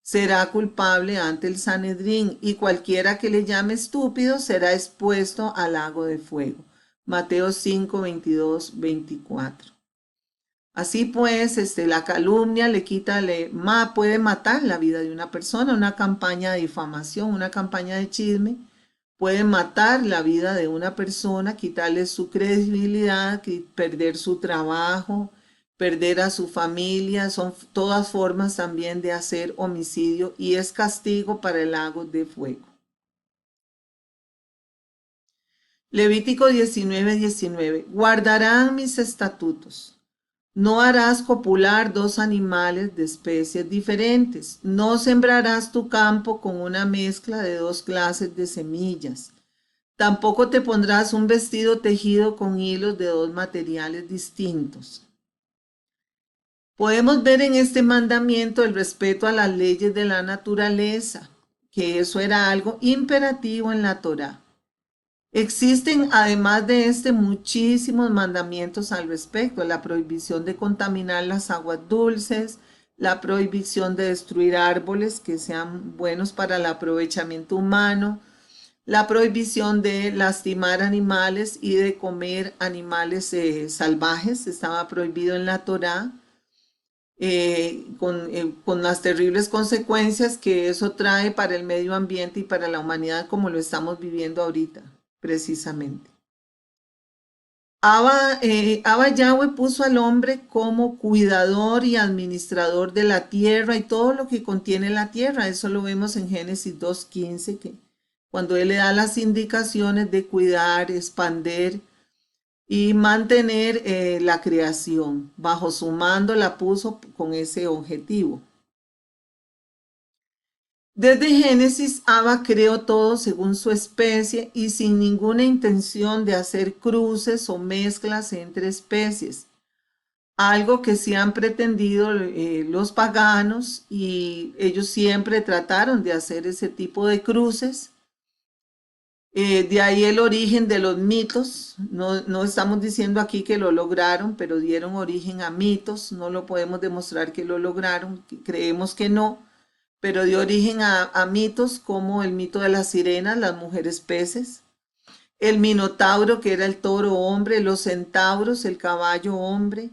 será culpable ante el Sanedrín, y cualquiera que le llame estúpido será expuesto al lago de fuego. Mateo 5, 22, 24. Así pues, la calumnia puede matar la vida de una persona. Una campaña de difamación, una campaña de chisme puede matar la vida de una persona, quitarle su credibilidad, perder su trabajo, perder a su familia. Son todas formas también de hacer homicidio y es castigo para el lago de fuego. Levítico 19:19. Guardarán mis estatutos. No harás copular dos animales de especies diferentes. No sembrarás tu campo con una mezcla de dos clases de semillas. Tampoco te pondrás un vestido tejido con hilos de dos materiales distintos. Podemos ver en este mandamiento el respeto a las leyes de la naturaleza, que eso era algo imperativo en la Torá. Existen, además de muchísimos mandamientos al respecto: la prohibición de contaminar las aguas dulces, la prohibición de destruir árboles que sean buenos para el aprovechamiento humano, la prohibición de lastimar animales y de comer animales salvajes, estaba prohibido en la Torá, con las terribles consecuencias que eso trae para el medio ambiente y para la humanidad como lo estamos viviendo ahorita, precisamente. Abba Yahweh puso al hombre como cuidador y administrador de la tierra y todo lo que contiene la tierra. Eso lo vemos en Génesis 2:15, que cuando él le da las indicaciones de cuidar, expander y mantener la creación. Bajo su mando la puso con ese objetivo. Desde Génesis, Abba creó todo según su especie y sin ninguna intención de hacer cruces o mezclas entre especies. Algo que sí han pretendido los paganos, y ellos siempre trataron de hacer ese tipo de cruces. De ahí el origen de los mitos. No, no estamos diciendo aquí que lo lograron, pero dieron origen a mitos. No lo podemos demostrar que lo lograron, creemos que no, pero dio origen a mitos como el mito de las sirenas, las mujeres peces, el minotauro, que era el toro hombre, los centauros, el caballo hombre,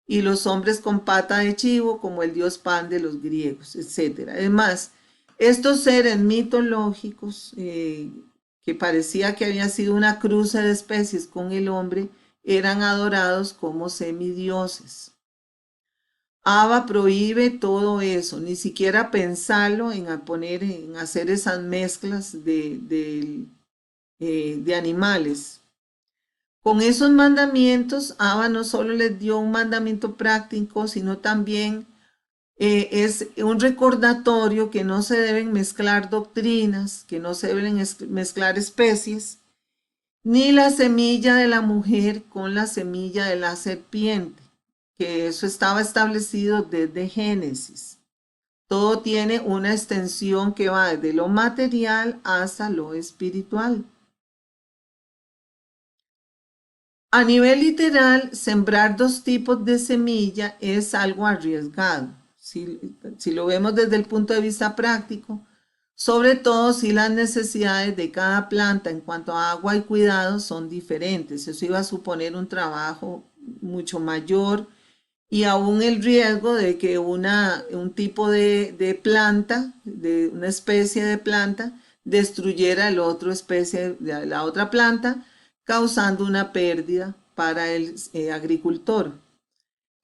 y los hombres con pata de chivo, como el dios Pan de los griegos, etcétera. Es más, estos seres mitológicos, que parecía que había sido una cruce de especies con el hombre, eran adorados como semidioses. Abba prohíbe todo eso, ni siquiera pensarlo en en hacer esas mezclas de animales. Con esos mandamientos, Abba no solo les dio un mandamiento práctico, sino también es un recordatorio que no se deben mezclar doctrinas, que no se deben mezclar especies, ni la semilla de la mujer con la semilla de la serpiente, que eso estaba establecido desde Génesis. Todo tiene una extensión que va desde lo material hasta lo espiritual. A nivel literal, sembrar dos tipos de semilla es algo arriesgado. Si lo vemos desde el punto de vista práctico, sobre todo si las necesidades de cada planta en cuanto a agua y cuidado son diferentes. Eso iba a suponer un trabajo mucho mayor y aún el riesgo de que un tipo de planta, de una especie de planta, destruyera la otra especie de la otra planta, causando una pérdida para el agricultor.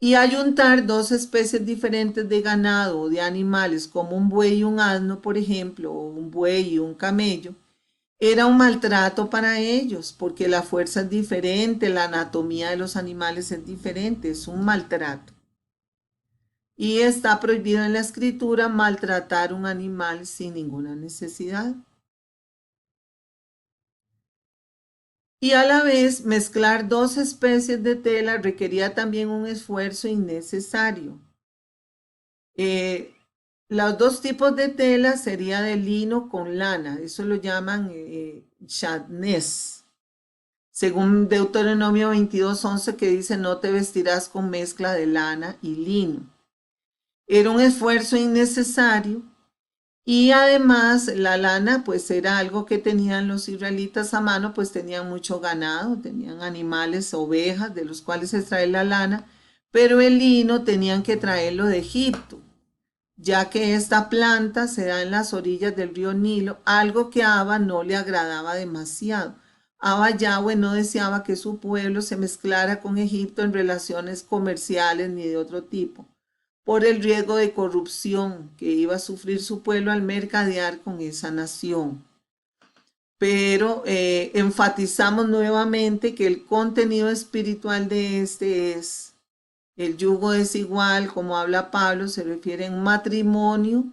Y ayuntar dos especies diferentes de ganado o de animales, como un buey y un asno, por ejemplo, o un buey y un camello, era un maltrato para ellos, porque la fuerza es diferente, la anatomía de los animales es diferente, es un maltrato. Y está prohibido en la escritura maltratar un animal sin ninguna necesidad. Y a la vez, mezclar dos especies de tela requería también un esfuerzo innecesario. Eh, los dos tipos de tela sería de lino con lana, eso lo llaman shatnez, según Deuteronomio 22:11, que dice: no te vestirás con mezcla de lana y lino. Era un esfuerzo innecesario. Y además la lana pues era algo que tenían los israelitas a mano, pues tenían mucho ganado, tenían animales, ovejas, de los cuales se extrae la lana, pero el lino tenían que traerlo de Egipto, ya que esta planta se da en las orillas del río Nilo, algo que a Abba no le agradaba demasiado. Abba Yahweh no deseaba que su pueblo se mezclara con Egipto en relaciones comerciales ni de otro tipo, por el riesgo de corrupción que iba a sufrir su pueblo al mercadear con esa nación. Pero enfatizamos nuevamente que el contenido espiritual de este es: el yugo desigual, como habla Pablo, se refiere a un matrimonio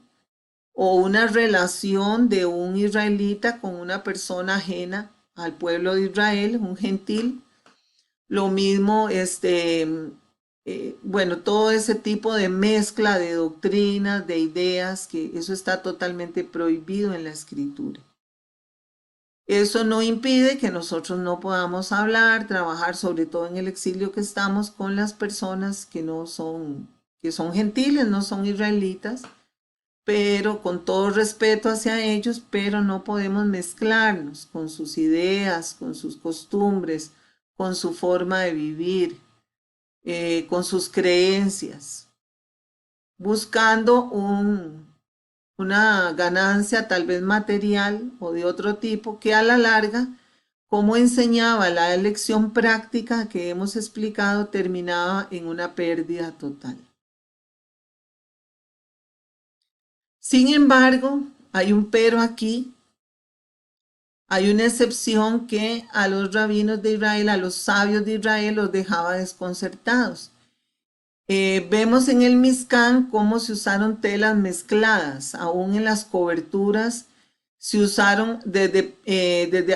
o una relación de un israelita con una persona ajena al pueblo de Israel, un gentil. Lo mismo, bueno, todo ese tipo de mezcla de doctrinas, de ideas, que eso está totalmente prohibido en la escritura. Eso no impide que nosotros no podamos hablar, trabajar, sobre todo en el exilio que estamos, con las personas que no son, que son gentiles, no son israelitas, pero con todo respeto hacia ellos, pero no podemos mezclarnos con sus ideas, con sus costumbres, con su forma de vivir, con sus creencias, buscando una ganancia tal vez material o de otro tipo, que a la larga cómo enseñaba la lección práctica que hemos explicado terminaba en una pérdida total. Sin embargo, hay un pero aquí. Hay una excepción que a los rabinos de Israel, a los sabios de Israel, los dejaba desconcertados. Vemos en el Mizcán cómo se usaron telas mezcladas, aún en las coberturas se usaron desde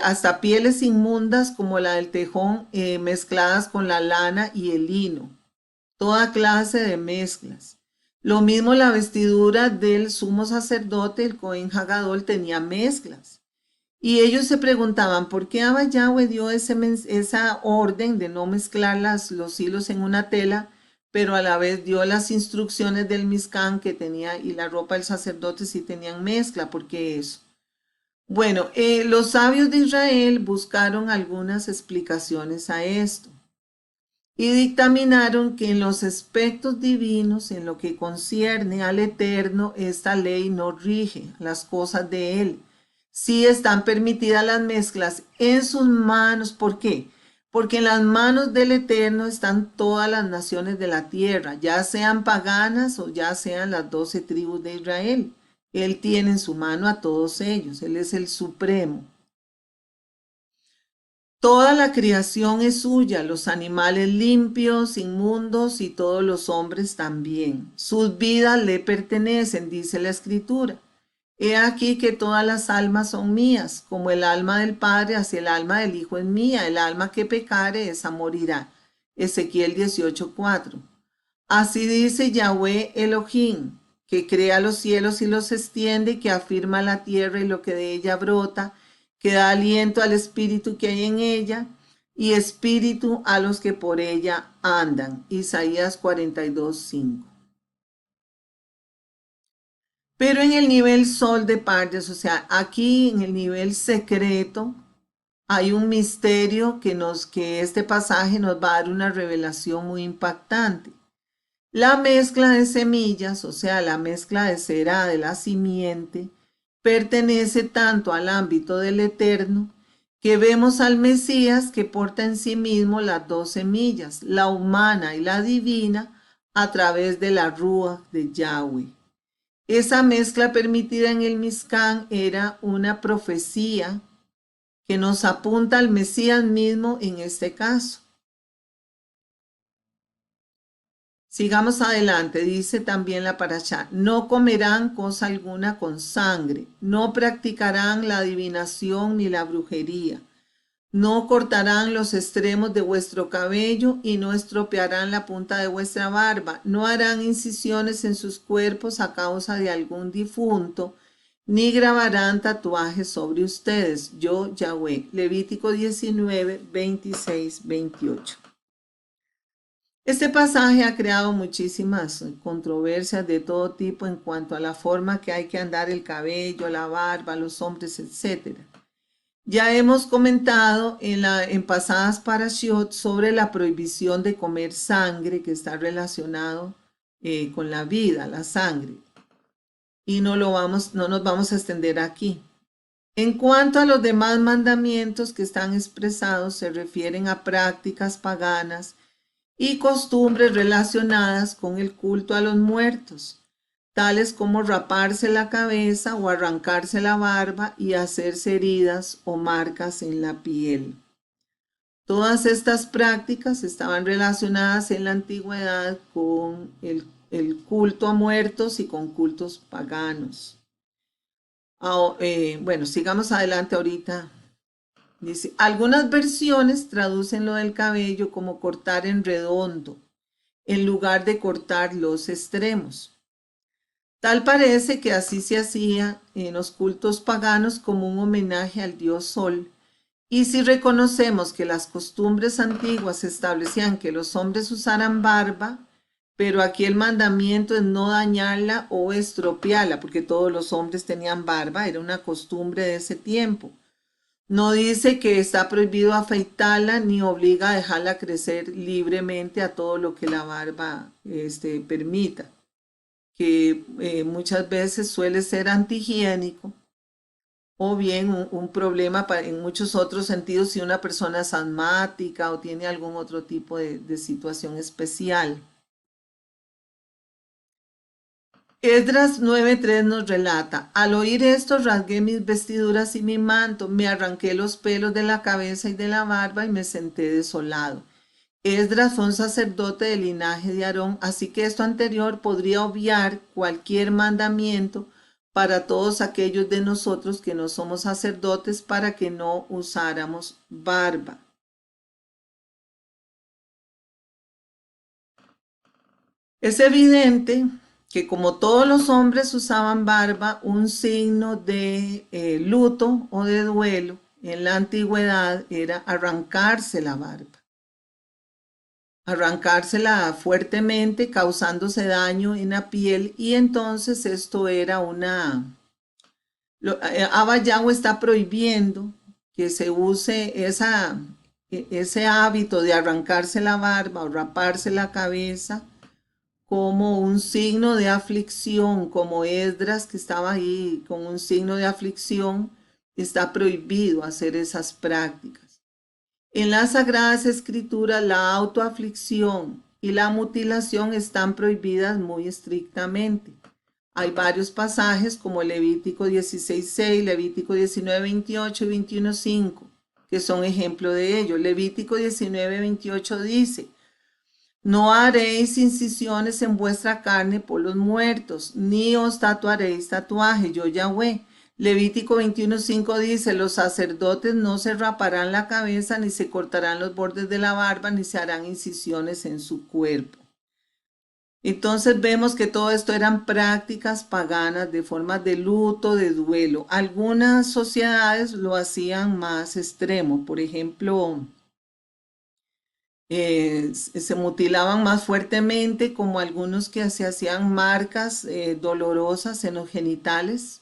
hasta pieles inmundas como la del tejón, mezcladas con la lana y el lino, toda clase de mezclas. Lo mismo la vestidura del sumo sacerdote, el Cohen Hagadol, tenía mezclas. Y ellos se preguntaban, ¿por qué Abba Yahweh dio esa orden de no mezclar los hilos en una tela, pero a la vez dio las instrucciones del Mizcán que tenía, y la ropa del sacerdote sí tenían mezcla? ¿Por qué eso? Bueno, los sabios de Israel buscaron algunas explicaciones a esto y dictaminaron que en los aspectos divinos, en lo que concierne al Eterno, esta ley no rige las cosas de Él. Sí están permitidas las mezclas en sus manos. ¿Por qué? Porque en las manos del Eterno están todas las naciones de la tierra, ya sean paganas o ya sean las 12 tribus de Israel. Él tiene en su mano a todos ellos. Él es el supremo. Toda la creación es suya, los animales limpios, inmundos y todos los hombres también. Sus vidas le pertenecen, dice la Escritura. He aquí que todas las almas son mías, como el alma del Padre hacia el alma del Hijo es mía, el alma que pecare, esa morirá. Ezequiel 18:4. Así dice Yahweh Elohim, que crea los cielos y los extiende, que afirma la tierra y lo que de ella brota, que da aliento al espíritu que hay en ella y espíritu a los que por ella andan. Isaías 42:5. Pero en el nivel sol de partes, o sea, aquí en el nivel secreto, hay un misterio que este pasaje nos va a dar una revelación muy impactante. La mezcla de semillas, o sea, la mezcla de cera de la simiente, pertenece tanto al ámbito del Eterno, que vemos al Mesías que porta en sí mismo las dos semillas, la humana y la divina, a través de la Rúa de Yahweh. Esa mezcla permitida en el Mizcán era una profecía que nos apunta al Mesías mismo en este caso. Sigamos adelante, dice también la parashá, no comerán cosa alguna con sangre, no practicarán la adivinación ni la brujería, no cortarán los extremos de vuestro cabello y no estropearán la punta de vuestra barba, no harán incisiones en sus cuerpos a causa de algún difunto, ni grabarán tatuajes sobre ustedes. Yo, Yahweh. Levítico 19, 26, 28. Este pasaje ha creado muchísimas controversias de todo tipo en cuanto a la forma que hay que andar el cabello, la barba, los hombres, etc. Ya hemos comentado en pasadas parashiot sobre la prohibición de comer sangre que está relacionado con la vida, la sangre. Y no nos vamos a extender aquí. En cuanto a los demás mandamientos que están expresados, se refieren a prácticas paganas y costumbres relacionadas con el culto a los muertos, tales como raparse la cabeza o arrancarse la barba y hacerse heridas o marcas en la piel. Todas estas prácticas estaban relacionadas en la antigüedad con el culto a muertos y con cultos paganos. Bueno, sigamos adelante ahorita. Dice, algunas versiones traducen lo del cabello como cortar en redondo, en lugar de cortar los extremos. Tal parece que así se hacía en los cultos paganos como un homenaje al dios Sol. Y si reconocemos que las costumbres antiguas establecían que los hombres usaran barba, pero aquí el mandamiento es no dañarla o estropearla, porque todos los hombres tenían barba, era una costumbre de ese tiempo. No dice que está prohibido afeitarla ni obliga a dejarla crecer libremente a todo lo que la barba permita, que muchas veces suele ser antihigiénico o bien un problema en muchos otros sentidos si una persona es asmática o tiene algún otro tipo de situación especial. Esdras 9:3 nos relata, al oír esto rasgué mis vestiduras y mi manto, me arranqué los pelos de la cabeza y de la barba y me senté desolado. Esdras fue un sacerdote del linaje de Aarón, así que esto anterior podría obviar cualquier mandamiento para todos aquellos de nosotros que no somos sacerdotes para que no usáramos barba. Es evidente que como todos los hombres usaban barba, un signo de luto o de duelo en la antigüedad era arrancarse la barba. Arrancársela fuertemente, causándose daño en la piel, y entonces esto era Abba Yahweh está prohibiendo que se use ese hábito de arrancarse la barba o raparse la cabeza como un signo de aflicción, como Esdras que estaba ahí con un signo de aflicción, está prohibido hacer esas prácticas. En las Sagradas Escrituras, la autoaflicción y la mutilación están prohibidas muy estrictamente. Hay varios pasajes como Levítico 16:6, Levítico 19:28 y 21:5, que son ejemplo de ello. Levítico 19:28 dice, no haréis incisiones en vuestra carne por los muertos, ni os tatuaréis tatuaje, yo Yahweh. Levítico 21:5 dice, los sacerdotes no se raparán la cabeza, ni se cortarán los bordes de la barba, ni se harán incisiones en su cuerpo. Entonces vemos que todo esto eran prácticas paganas de formas de luto, de duelo. Algunas sociedades lo hacían más extremo, por ejemplo, se mutilaban más fuertemente, como algunos que se hacían marcas dolorosas en los genitales,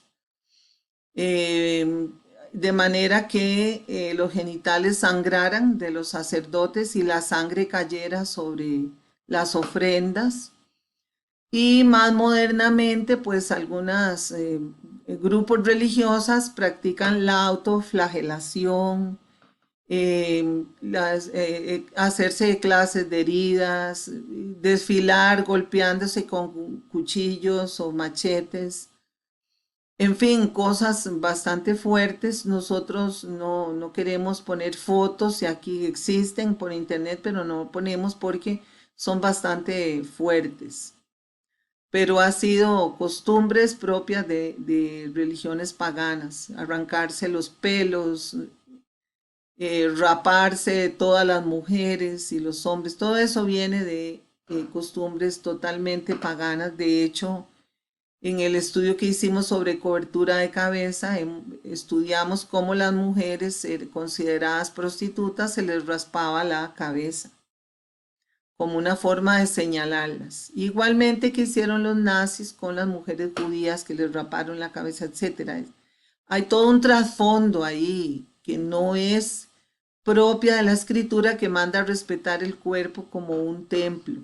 eh, de manera que los genitales sangraran de los sacerdotes y la sangre cayera sobre las ofrendas. Y más modernamente, pues algunos grupos religiosas practican la autoflagelación, hacerse clases de heridas, desfilar golpeándose con cuchillos o machetes, en fin, cosas bastante fuertes. Nosotros no queremos poner fotos y aquí existen por internet, pero no ponemos porque son bastante fuertes. Pero ha sido costumbres propias de religiones paganas, arrancarse los pelos, raparse todas las mujeres y los hombres, todo eso viene de costumbres totalmente paganas. De hecho, en el estudio que hicimos sobre cobertura de cabeza, estudiamos cómo las mujeres consideradas prostitutas se les raspaba la cabeza como una forma de señalarlas. Igualmente que hicieron los nazis con las mujeres judías que les raparon la cabeza, etc. Hay todo un trasfondo ahí que no es propia de la escritura, que manda a respetar el cuerpo como un templo.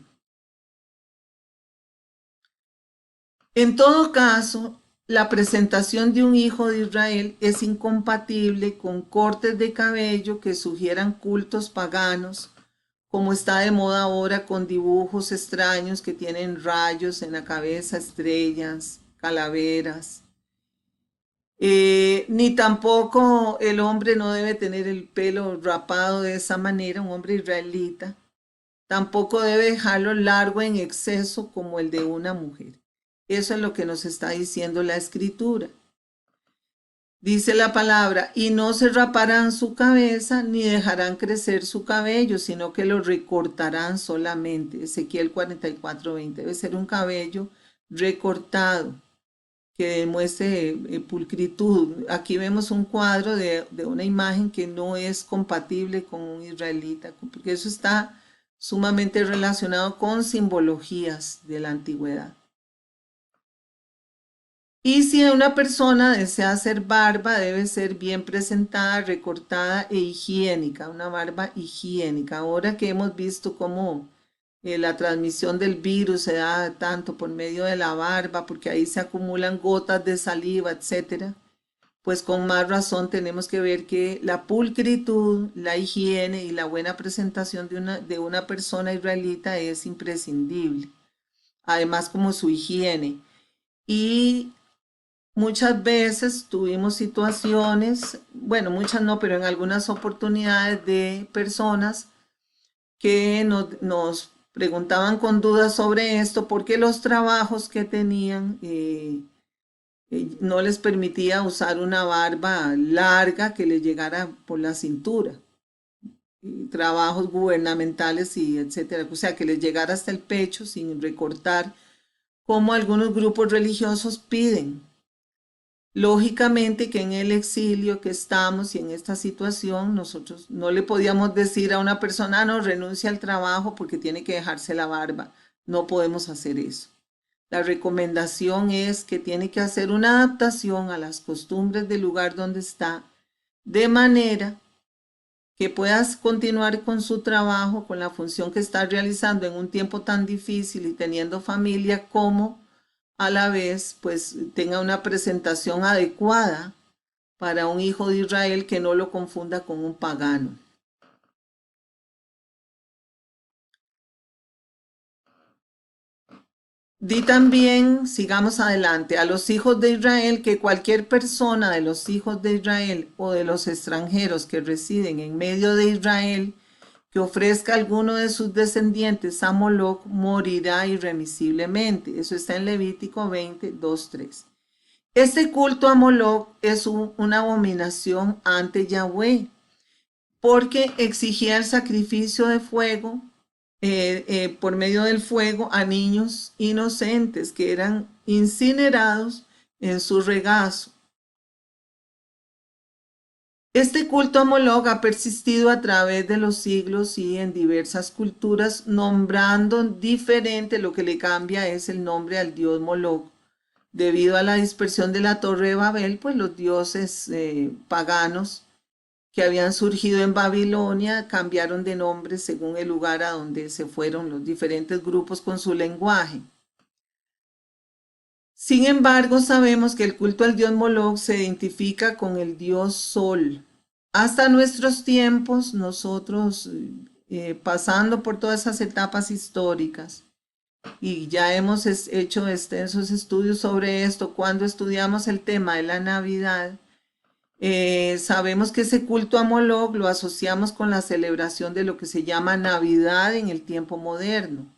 En todo caso, la presentación de un hijo de Israel es incompatible con cortes de cabello que sugieran cultos paganos, como está de moda ahora con dibujos extraños que tienen rayos en la cabeza, estrellas, calaveras. Ni tampoco el hombre no debe tener el pelo rapado de esa manera, un hombre israelita. Tampoco debe dejarlo largo en exceso como el de una mujer. Eso es lo que nos está diciendo la escritura. Dice la palabra, y no se raparán su cabeza ni dejarán crecer su cabello, sino que lo recortarán solamente. Ezequiel 44:20. Debe ser un cabello recortado que demuestre pulcritud. Aquí vemos un cuadro de una imagen que no es compatible con un israelita, porque eso está sumamente relacionado con simbologías de la antigüedad. Y si una persona desea hacer barba, debe ser bien presentada, recortada e higiénica, una barba higiénica. Ahora que hemos visto cómo la transmisión del virus se da tanto por medio de la barba, porque ahí se acumulan gotas de saliva, etcétera. pues con más razón tenemos que ver que la pulcritud, la higiene y la buena presentación de una persona israelita es imprescindible, además como su higiene. Y muchas veces tuvimos situaciones, bueno, muchas no, pero en algunas oportunidades de personas que nos preguntaban con dudas sobre esto, porque los trabajos que tenían no les permitía usar una barba larga que les llegara por la cintura, y trabajos gubernamentales y etcétera, o sea, que les llegara hasta el pecho sin recortar, como algunos grupos religiosos piden. Lógicamente que en el exilio que estamos y en esta situación, nosotros no le podíamos decir a una persona, "Ah, no, renuncia al trabajo porque tiene que dejarse la barba". No podemos hacer eso. La recomendación es que tiene que hacer una adaptación a las costumbres del lugar donde está, de manera que puedas continuar con su trabajo, con la función que está realizando en un tiempo tan difícil y teniendo familia, como a la vez pues tenga una presentación adecuada para un hijo de Israel, que no lo confunda con un pagano. Di también, sigamos adelante, a los hijos de Israel que cualquier persona de los hijos de Israel o de los extranjeros que residen en medio de Israel que ofrezca a alguno de sus descendientes a Moloc morirá irremisiblemente. Eso está en Levítico 20, 2, 3. Este culto a Moloc es una abominación ante Yahweh, porque exigía el sacrificio de fuego, por medio del fuego, a niños inocentes que eran incinerados en su regazo. Este culto a Moloch ha persistido a través de los siglos y en diversas culturas, nombrando diferente. Lo que le cambia es el nombre al dios Moloch. Debido a la dispersión de la Torre de Babel, pues los dioses paganos que habían surgido en Babilonia cambiaron de nombre según el lugar a donde se fueron los diferentes grupos con su lenguaje. Sin embargo, sabemos que el culto al dios Moloch se identifica con el dios Sol. Hasta nuestros tiempos, nosotros, pasando por todas esas etapas históricas, y ya hemos hecho extensos estudios sobre esto cuando estudiamos el tema de la Navidad. Sabemos que ese culto a Moloch lo asociamos con la celebración de lo que se llama Navidad en el tiempo moderno.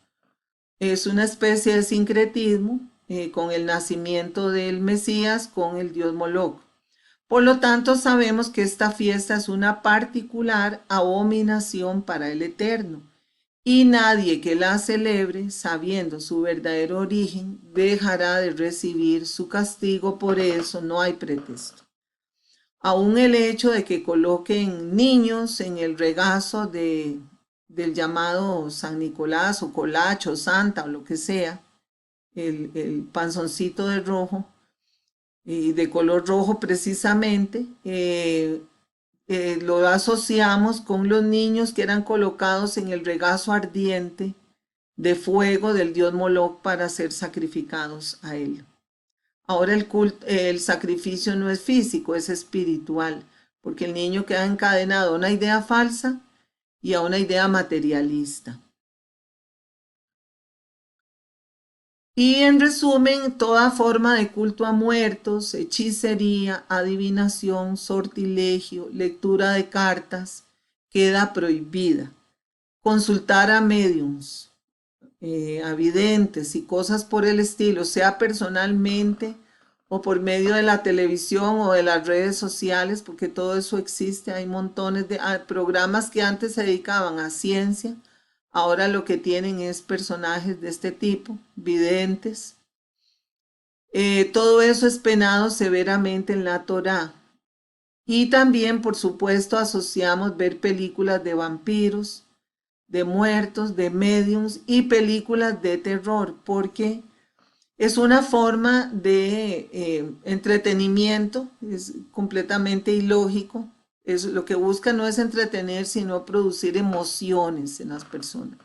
Es una especie de sincretismo con el nacimiento del Mesías con el dios Moloch. Por lo tanto, sabemos que esta fiesta es una particular abominación para el Eterno, y nadie que la celebre, sabiendo su verdadero origen, dejará de recibir su castigo. Por eso no hay pretexto. Aún el hecho de que coloquen niños en el regazo del llamado San Nicolás o Colacho, Santa o lo que sea, el panzoncito de rojo, y de color rojo precisamente, lo asociamos con los niños que eran colocados en el regazo ardiente de fuego del dios Moloch para ser sacrificados a él. Ahora el sacrificio no es físico, es espiritual, porque el niño queda encadenado a una idea falsa y a una idea materialista. Y en resumen, toda forma de culto a muertos, hechicería, adivinación, sortilegio, lectura de cartas, queda prohibida. Consultar a médiums, a videntes y cosas por el estilo, sea personalmente o por medio de la televisión o de las redes sociales, porque todo eso existe. Hay montones de programas que antes se dedicaban a ciencia, ahora lo que tienen es personajes de este tipo, videntes. Todo eso es penado severamente en la Torá. Y también, por supuesto, asociamos ver películas de vampiros, de muertos, de mediums y películas de terror, porque es una forma de entretenimiento, es completamente ilógico. Lo que busca no es entretener, sino producir emociones en las personas.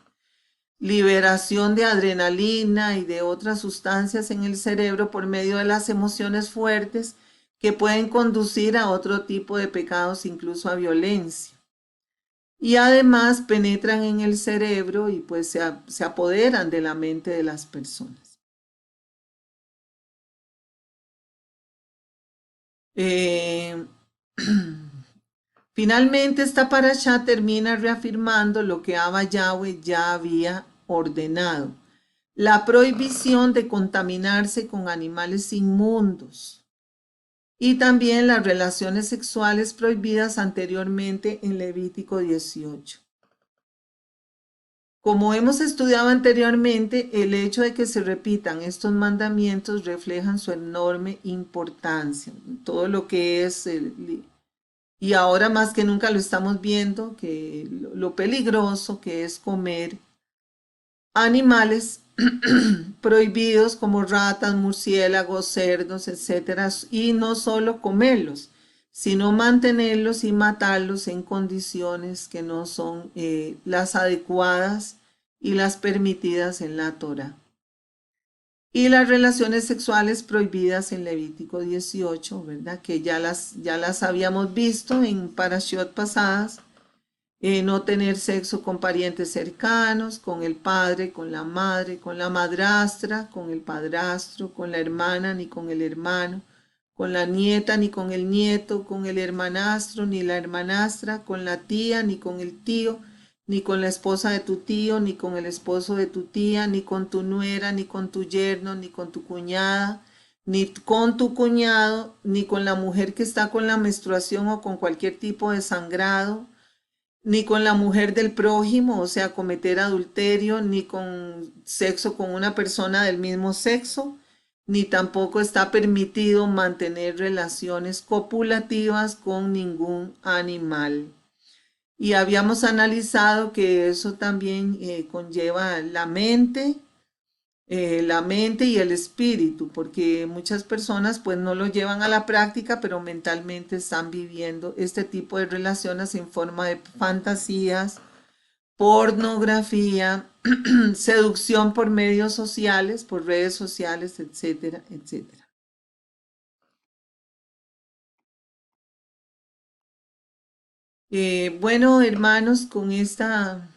Liberación de adrenalina y de otras sustancias en el cerebro por medio de las emociones fuertes que pueden conducir a otro tipo de pecados, incluso a violencia. Y además penetran en el cerebro y pues se apoderan de la mente de las personas. Eh, Finalmente, esta parashá termina reafirmando lo que Abba Yahweh ya había ordenado: la prohibición de contaminarse con animales inmundos y también las relaciones sexuales prohibidas anteriormente en Levítico 18. Como hemos estudiado anteriormente, el hecho de que se repitan estos mandamientos reflejan su enorme importancia. Todo lo que es y ahora más que nunca lo estamos viendo, que lo peligroso que es comer animales prohibidos como ratas, murciélagos, cerdos, etcétera, y no solo comerlos, sino mantenerlos y matarlos en condiciones que no son las adecuadas y las permitidas en la Torá. Y las relaciones sexuales prohibidas en Levítico 18, ¿verdad? Que ya las habíamos visto en parashiot pasadas. No tener sexo con parientes cercanos, con el padre, con la madre, con la madrastra, con el padrastro, con la hermana ni con el hermano, con la nieta ni con el nieto, con el hermanastro ni la hermanastra, con la tía ni con el tío, ni con la esposa de tu tío, ni con el esposo de tu tía, ni con tu nuera, ni con tu yerno, ni con tu cuñada, ni con tu cuñado, ni con la mujer que está con la menstruación o con cualquier tipo de sangrado, ni con la mujer del prójimo, o sea, cometer adulterio, ni con sexo con una persona del mismo sexo, ni tampoco está permitido mantener relaciones copulativas con ningún animal. Y habíamos analizado que eso también conlleva la mente y el espíritu, porque muchas personas pues no lo llevan a la práctica, pero mentalmente están viviendo este tipo de relaciones en forma de fantasías, pornografía, seducción por medios sociales, por redes sociales, etcétera, etcétera. Bueno, hermanos, con esta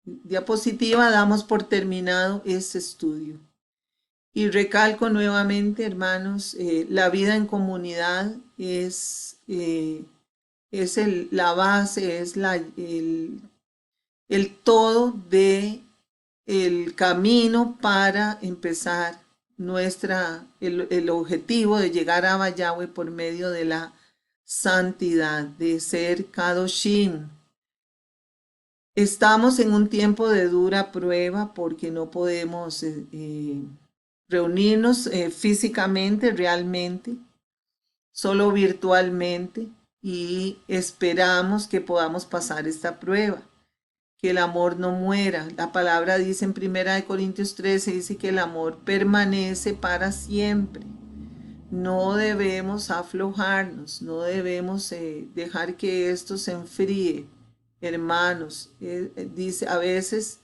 diapositiva damos por terminado este estudio. Y recalco nuevamente, hermanos, la vida en comunidad es la base, es el todo de el camino para empezar el objetivo de llegar a Yahweh por medio de la santidad, de ser Kadoshim. Estamos en un tiempo de dura prueba porque no podemos reunirnos físicamente, realmente, solo virtualmente, y esperamos que podamos pasar esta prueba, que el amor no muera. La palabra dice en 1 Corintios 13, dice que el amor permanece para siempre. No debemos aflojarnos, no debemos dejar que esto se enfríe, hermanos. Dice, a veces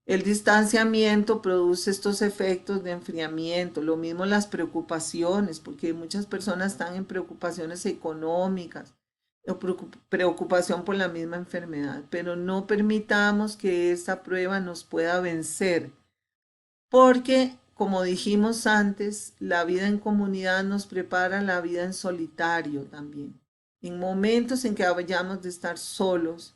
el distanciamiento produce estos efectos de enfriamiento, lo mismo las preocupaciones, porque muchas personas están en preocupaciones económicas o preocupación por la misma enfermedad, pero no permitamos que esta prueba nos pueda vencer, porque como dijimos antes, la vida en comunidad nos prepara la vida en solitario también. En momentos en que vayamos de estar solos,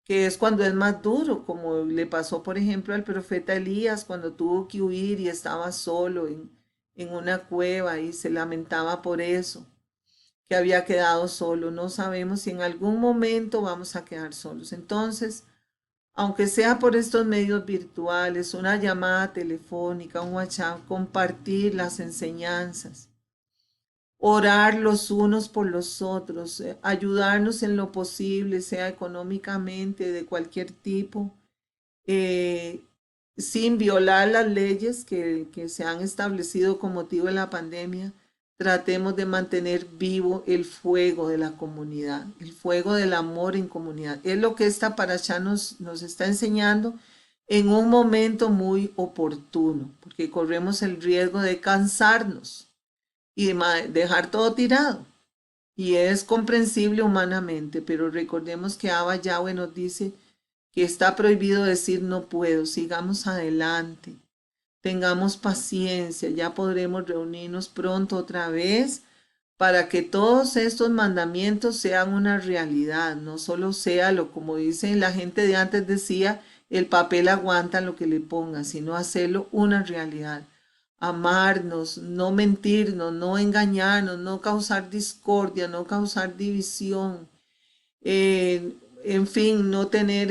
que es cuando es más duro, como le pasó, por ejemplo, al profeta Elías cuando tuvo que huir y estaba solo en una cueva y se lamentaba por eso, que había quedado solo. No sabemos si en algún momento vamos a quedar solos. Entonces, aunque sea por estos medios virtuales, una llamada telefónica, un WhatsApp, compartir las enseñanzas, orar los unos por los otros, ayudarnos en lo posible, sea económicamente, de cualquier tipo, eh, sin violar las leyes que se han establecido con motivo de la pandemia. Tratemos de mantener vivo el fuego de la comunidad, el fuego del amor en comunidad. Es lo que esta parashá nos está enseñando en un momento muy oportuno, porque corremos el riesgo de cansarnos y dejar todo tirado. Y es comprensible humanamente, pero recordemos que Abba Yahweh nos dice que está prohibido decir no puedo, sigamos adelante, tengamos paciencia, ya podremos reunirnos pronto otra vez para que todos estos mandamientos sean una realidad, no solo sea lo como dicen la gente de antes decía, el papel aguanta lo que le ponga, sino hacerlo una realidad. Amarnos, no mentirnos, no engañarnos, no causar discordia, no causar división, en fin, no tener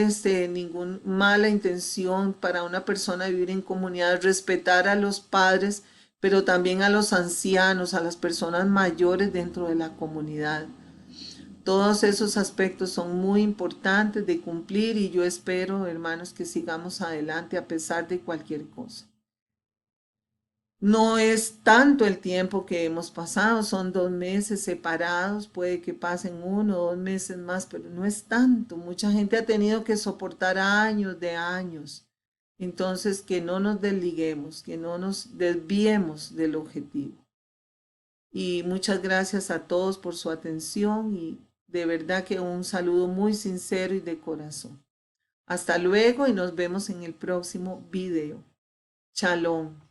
ninguna mala intención para una persona vivir en comunidad, respetar a los padres, pero también a los ancianos, a las personas mayores dentro de la comunidad. Todos esos aspectos son muy importantes de cumplir y yo espero, hermanos, que sigamos adelante a pesar de cualquier cosa. No es tanto el tiempo que hemos pasado, son 2 meses separados, puede que pasen 1 o 2 meses más, pero no es tanto. Mucha gente ha tenido que soportar años de años. Entonces, que no nos desliguemos, que no nos desviemos del objetivo. Y muchas gracias a todos por su atención y de verdad que un saludo muy sincero y de corazón. Hasta luego y nos vemos en el próximo video. Shalom.